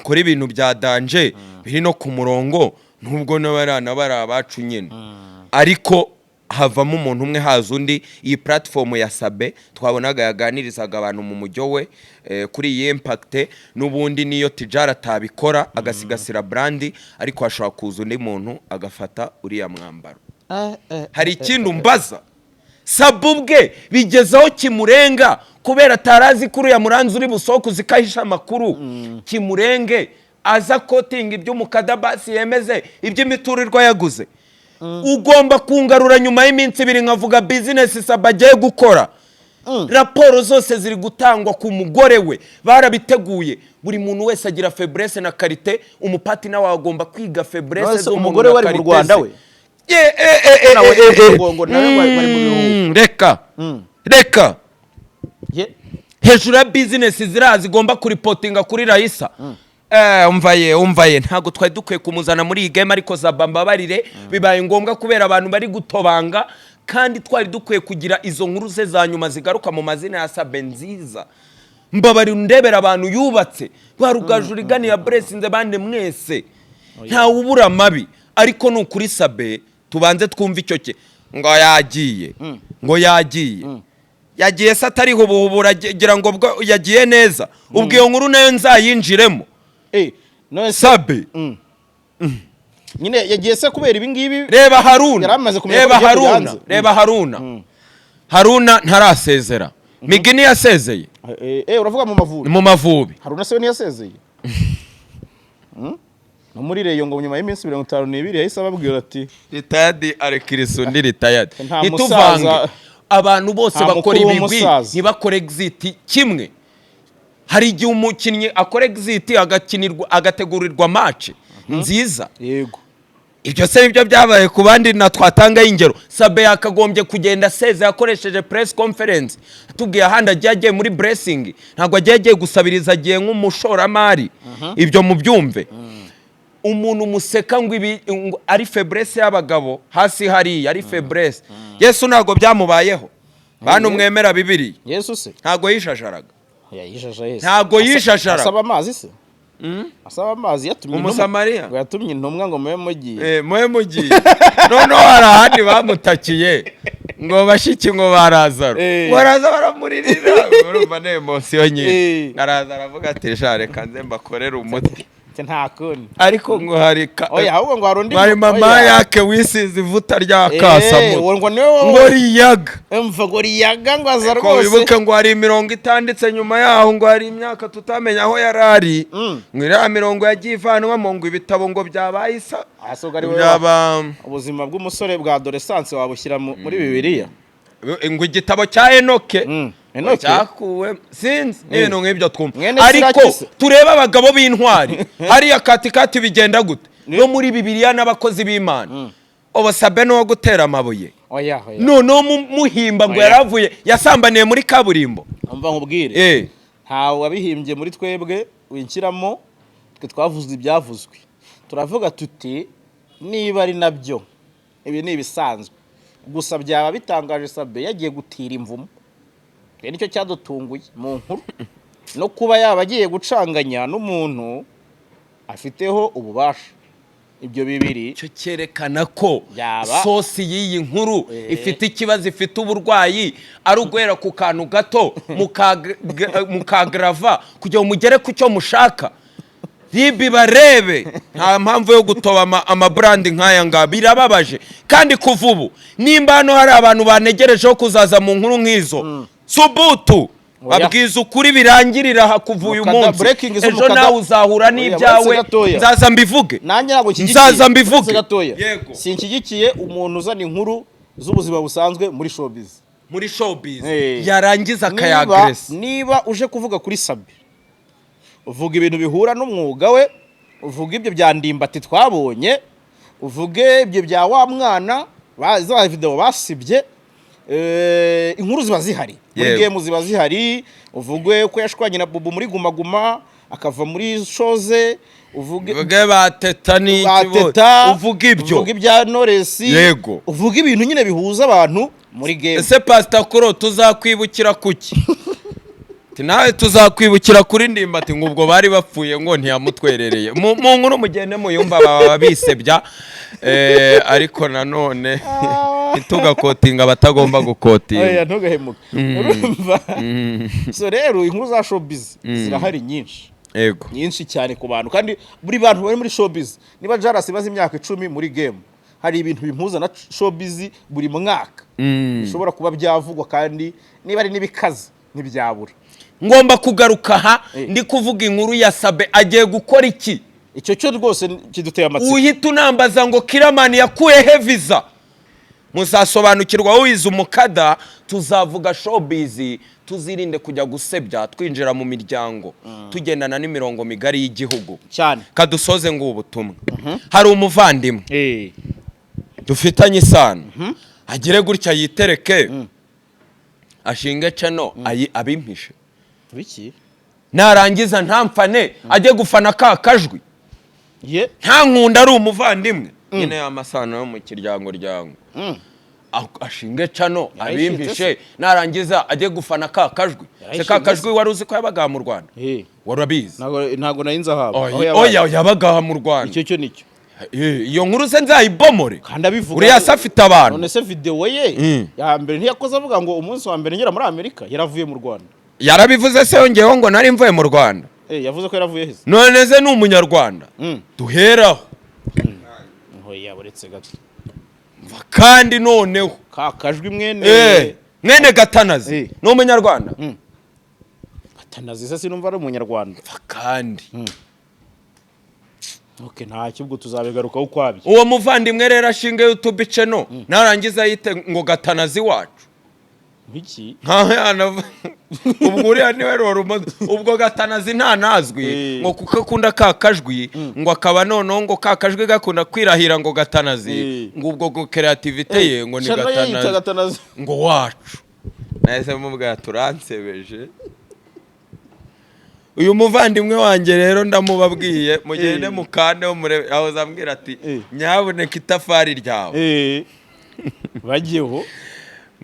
kora ibintu bya danje biri no ku murongo nubwo n'abarana bari abacu nyine ariko havamo umuntu umwe haza undi. Iyi platform ya Sabe twabonaga yaganirizaga abantu mu mujyo we kuri iyi impact n'ubundi niyo tijara tabikora agasigasira brandi ariko ashobora kuza undi muntu agafata uriya mwambaro. Hari ikindi umbaza Sabe ubwe bigezaho kimurenga kubera tarazi kuri ya muranzi uri busoko zikahisha amakuru kimurenge aza kotinga iby'umukada basi yemeze iby'imiturirwa yaguze. Ugomba kungarura nyuma y'iminsi 2 nkavuga business Sabe agiye gukora. Raporo zose ziri gutangwa ku mugore we barabiteguye. Buri muntu wese agira faiblesse na karite, umupati nawe agomba kwiga faiblesse zo umugore wari mu Rwanda we. Reka hejuru ya business zigomba kuripotinga kuri Raisa. Umvaye ntago twari dukwiye kumuzana muri iyi game ariko Zabamba barire bibaye ngombwa kubera abantu bari gutobanga kandi twari dukwiye kugira izo nkuru ze za nyuma zigaruka mu mazina ya Sabe nziza. Mbabari ndebera abantu yubatse barugajurigani ya Blessinze bande mwese nta ubura mabi ariko nukuri Sabe tubanze twumva icyo cye ngo yagiye se atari hubura gira ngo yagiye neza ubwo iyo nkuru nayo nzayinjiremo. Sabe nyine yagiye se kubera ibi ngibi. Reba Haruna ntarasezera. Migini yasezeye. Uravuga mu Mavubi. Haruna se ntiyasezeye. No muri reyo ngo nyuma y'iminsi 52 yahise ababwira ati retired Arekiriso ndi retired. Ituvange abantu bose bakora ibigwi ntibakore exit kimwe. Hari igihe umukinnyi akora exit agategurirwa match nziza. Yego. Ibyo se nibyo byabaye ku bandi na twatanga ingero. Sabe yakagombye kugenda seze yakoresheje press conference tubwiye ahandi agiye muri blessing ntago agiye gusabiriza agiye nk'umushoramari. Ibyo mubyumve. Umuntu museka ngo ibi ari faiblesse y'abagabo hasi hari ari faiblesse. Yesu ntago byamubayeho. Bantu mwemera Bibiliya. Yesu se ntago yishasharaga. Ntago yishashara. Asaba amazi se? Asaba amazi yatumye Umusamariya. Yatumye intumwa ngo muhe mugiye. Muhe mugiye. None harahandi bamutakiye ngo bashiki ngo barazaro. Baraza baramuririra. Urumva ne emotion nyine. Araza aravuga ati share kanze mbakorera umuti. Nta kundi. Ariko ngo hari oya ahubwo ngo harundi bari mama yake wisize ivuta rya kasamu. Ngo riyaga. Ngo riyaga ngo aza rwose. Ko bibuke ngo hari 70 itanditse nyuma yaho ngo hari imyaka tutamenya aho yarari. Ngo ira 70 yagivanwa mu ngo ibitabo ngo byabaye isa. Byaba ubuzima bw'umusore bwa adolescence wabushyira muri Bibiliya. Ngo igitabo cya Enoke. Cyakuwe sinzi n'ibintu nk'ibyo twumva ariko tureba abagabo b'intwari hariya katikati bigenda gute no muri Bibiliya n'abakozi b'Imana. Sabe no gutera amabuye no muhimba ngo yaravuye yasambaniye muri kaburimbo. Umva nkubwire ntawe wabihimbye muri twebwe winkiramo twe twavuzwe ibyavuzwe turavuga tuti niba ari nabyo ibi ni ibisanzwe gusa byaba bitangaje Sabe yagiye gutira imvumo. Nicyo cyadutunguye mu nkuru no kuba yaba agiye gucanganya n'umuntu afiteho ububasha. Ibyo bibiri cyo cyerekana ko sosi y'iyi nkuru ifite ikibazo ifite uburwayi ari ugwera ku kantu gato mukagrava kugira umugere ku cyo mushaka. Ribi barebe nta mpamvu yo gutoba amabrand nk'aya nga birababaje kandi kuvubu nimba hano hari abantu banegerejeho kuzaza mu nkuru nk'izo Subutu babwiza ukuri birangirira hakuvuye umunsi ejo nawe uzahura n'ibyawe nzaza mbivuge nanjye ntago nzaza mbivuge sinshyigikiye umuntu uzana inkuru z'ubuzima busanzwe muri showbiz yarangiza akayagresa. Niba uje kuvuga kuri Sabe uvuga ibintu bihura n'umwuga we uvuga ibyo bya Ndimbati twabonye uvuge ibyo bya wa mwana za video basibye inkuru ziba zihari muri game ziba zihari uvuge ko yashwanye na Bubu muri Guma Guma akava muri shoze uvuge bateta uvuga ibyo uvuga ibya Knowless yego uvuga ibintu nyine bihuza abantu muri game. ese Pastor Kuro tuzakwibukira kuki nawe tuzakwibukira kuri Ndimbati ngubwo bari bapfuye ngo ntiyamutwerereye mu nkuru mugende muyumva baba bisebya ariko nanone itugakotinga batagomba gukotinga oya ntugahemuke urumva. So rero inkuru za showbiz zirahari nyinshi yego nyinshi cyane ku bantu kandi buri bantu bari muri showbiz niba Jaras bazi imyaka 10 muri game hari ibintu bimpuza na showbiz buri mwaka bishobora kuba byavugwa kandi niba ari nibikaze ntibyabura. ngomba kugaruka aha ndi kuvuga inkuru ya Sabe agiye gukora iki icyo cyo rwose kiduteye amatsiko. uhita unambaza ngo Kiramani yakuye he visa muzasobanukirwa wize umukada tuzavuga showbiz tuzirinde kujya gusebya twinjira mu miryango tugendana n'imirongo migari y'igihugu cyane kadusoze ngo ubutumwa hari umuvandimwe dufitanye isano agire gutya yitereke ashinge cano abimpishe biki narangiza ntamfane ajye gufana kakajwi nta nkunda ari umuvandimwe nyine y'amasano yo mu kiryango ryango ashinge cano abimpishe narangiza ajye gufana kakajwi se kakajwi wari uzi ko yabaga mu Rwanda warabizi ntago nayinza haba oya yabaga mu Rwanda icyo nicyo iyo nkuru se nzayibomore kandi abivuga uriya safite abantu none se video ye ya mbere ntiyakoze avuga ngo umunsi wa mbere ngera muri Amerika yaravuye mu Rwanda yarabivuze se yongeyeho ngo nari mvuye mu Rwanda yavuze ko yaravuye heze none se ni umunyarwanda duheraho oya buretse gato kandi noneho kakajwi mwene Gatanazi ni umunyarwanda Gatanazi se sinumva ari umunyarwanda kandi okay nta kibwo tuzabigarukaho kwabyo uwo muvandimwe rero ashinga YouTube channel narangiza yite ngo Gatanazi wacu biki ubwo uriya niwe rero ubwo Gatanazi nta nazwi ngo kuko akunda kakajwi ngo akaba noneho ngo kakajwi gakunda kwirahira ngo Gatanazi ngo ubwo creativity ye ngo ni Gatanazi ngo wacu nahise mubwira turansebeje uyu muvandimwe wanjye rero ndamubabwiye mugende mukande aho zambwira ati nyaboneka itafari ryawe bagiyeho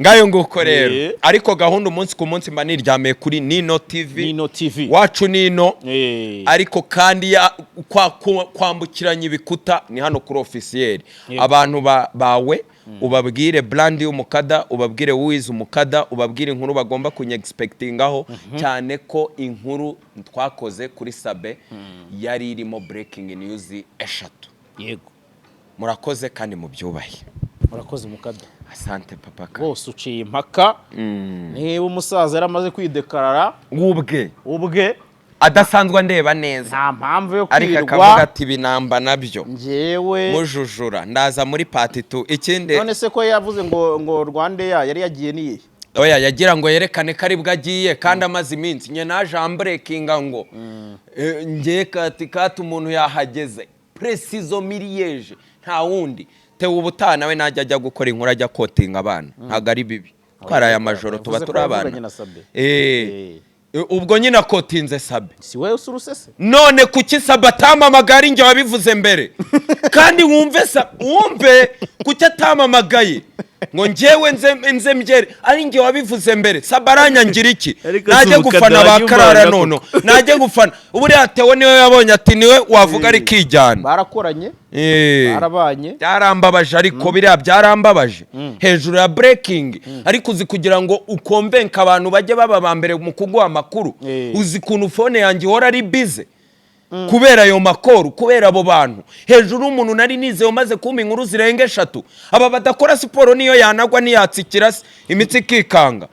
ngayo nguko rero ariko gahunda umunsi ku munsi mba niryamiye kuri Nino TV wacu Nino ariko kandi kwambukiranya ibikuta ni hano kuri officiel abantu bawe ubabwire brand y'umukada ubabwire wize umukada ubabwire inkuru bagomba kunyexpectingaho cyane ko inkuru twakoze kuri Sabe yari irimo breaking news 3 yego murakoze kandi mubyubahe murakoze umukada asante papa bose uciye impaka niba umusaza yaramaze kwidekarara ubwe adasanzwe ndeba neza nta mpamvu yo ariko akavuga ati binamba nabyo njewe mujujura ndaza muri part 2 ikindi none se ko yavuze ngo Rwanda yari yagiye niye oya yagira ngo yerekane ko aribwo agiye kandi amaze iminsi nye naje ambrekinga ngo ngiye kati umuntu yahageze preciso miliyeje nta wundi tewe ubutana we najya ajya gukora inkuru ajya kotinga abana ntago ari bibi twaraye amajoro tuba turi abana ubwo nyina kotinze Sabe si wewe usurusese none kuki Sabe atamamagara inge wabivuze mbere kandi wumve kuki atamamagaye ngo njyewe nze mbyere ari nge wabivuze mbere Sabe aranyangira iki najye gufana bakarara nono najye gufana uburiya Tewo niwe yabonye ati niwe wavuga ari kijyana barakoranye barabanye byarambabaje ariko biriya byarambabaje hejuru ya breaking ariko uzi kugira ngo ukonvenka abantu bajye baba bambere mu kuguha amakuru uzi kuntu phone yanjye ihora ari busy kubera ayo makoro kubera abo bantu hejuru umuntu nari nize umaze kumpa inkuru zirenga 3 aba badakora siporo niyo yanagwa niyatsikira imitsi kikanga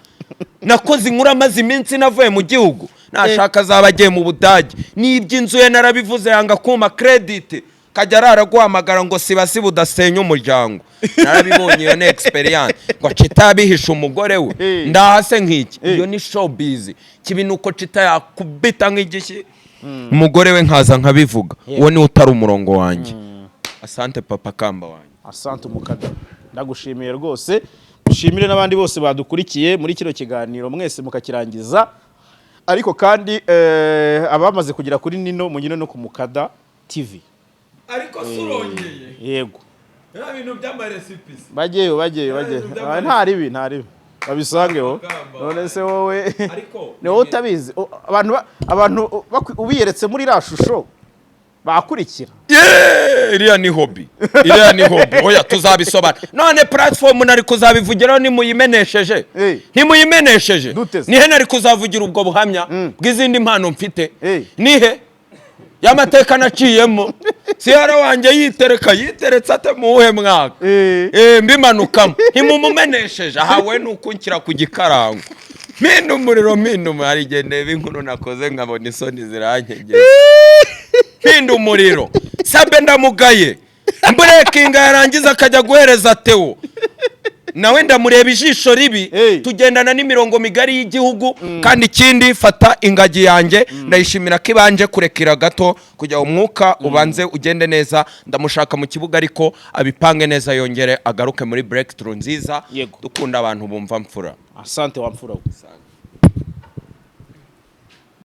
nakoze inkuru amaze iminsi navuye mu gihugu nashaka zabagiye mu Budage n'iby'inzu ye narabivuze yanga kuma credit kajya araguhamagara ngo sibasi budasenya umuryango narabibonye iyo ne experience ngo citabihisha umugore we ndahase nk'iki iyo ni showbiz kibi nuko cita yakubita nk'igishyi umugore we nkaza nkabivuga uwo ni utari umurongo wanjye asante papa kamba wanjye asante umukada ndagushimiye rwose dushimire n'abandi bose badukurikiye muri kino kiganiro mwese mukakirangiza ariko kandi abamaze kugera kuri Nino munyine no ku Mukada TV ariko surongeye yego nta bintu by'amaresipisi bageyo nta ribi babisangeho none se wowe ni wowe utabizi abantu ubiyeretse muri iriya shusho bakurikira iriya ni hobby oya tuzabisobana none platform nari kuzabivugiraho nimuyimenesheje nihe nari kuzavugira ubwo buhamya bw'izindi mpano mfite nihe y'amateka naciyemo siyara wanjye yiteretse ate muwuhe mwaka mbimanukamo ntimumumenesheje ahawe nukunkira ku gikarango mpinda hari igihe ndeba inkuru nakoze nkabona isoni zirankegera mpinda umuriro Sabe ndamugaye breaking yarangiza akajya guhereza Theo nawe ndamureba ijisho ribi tugendana n'imirongo migari y'igihugu kandi ikindi fata ingagi yanjye ndayishimira ko ibanje kurekera gato kujya umwuka ubanze ugende neza ndamushaka mu kibuga ariko abipange neza yongere agaruke muri breakthrough nziza dukunda abantu bumva mfura asante wa mfura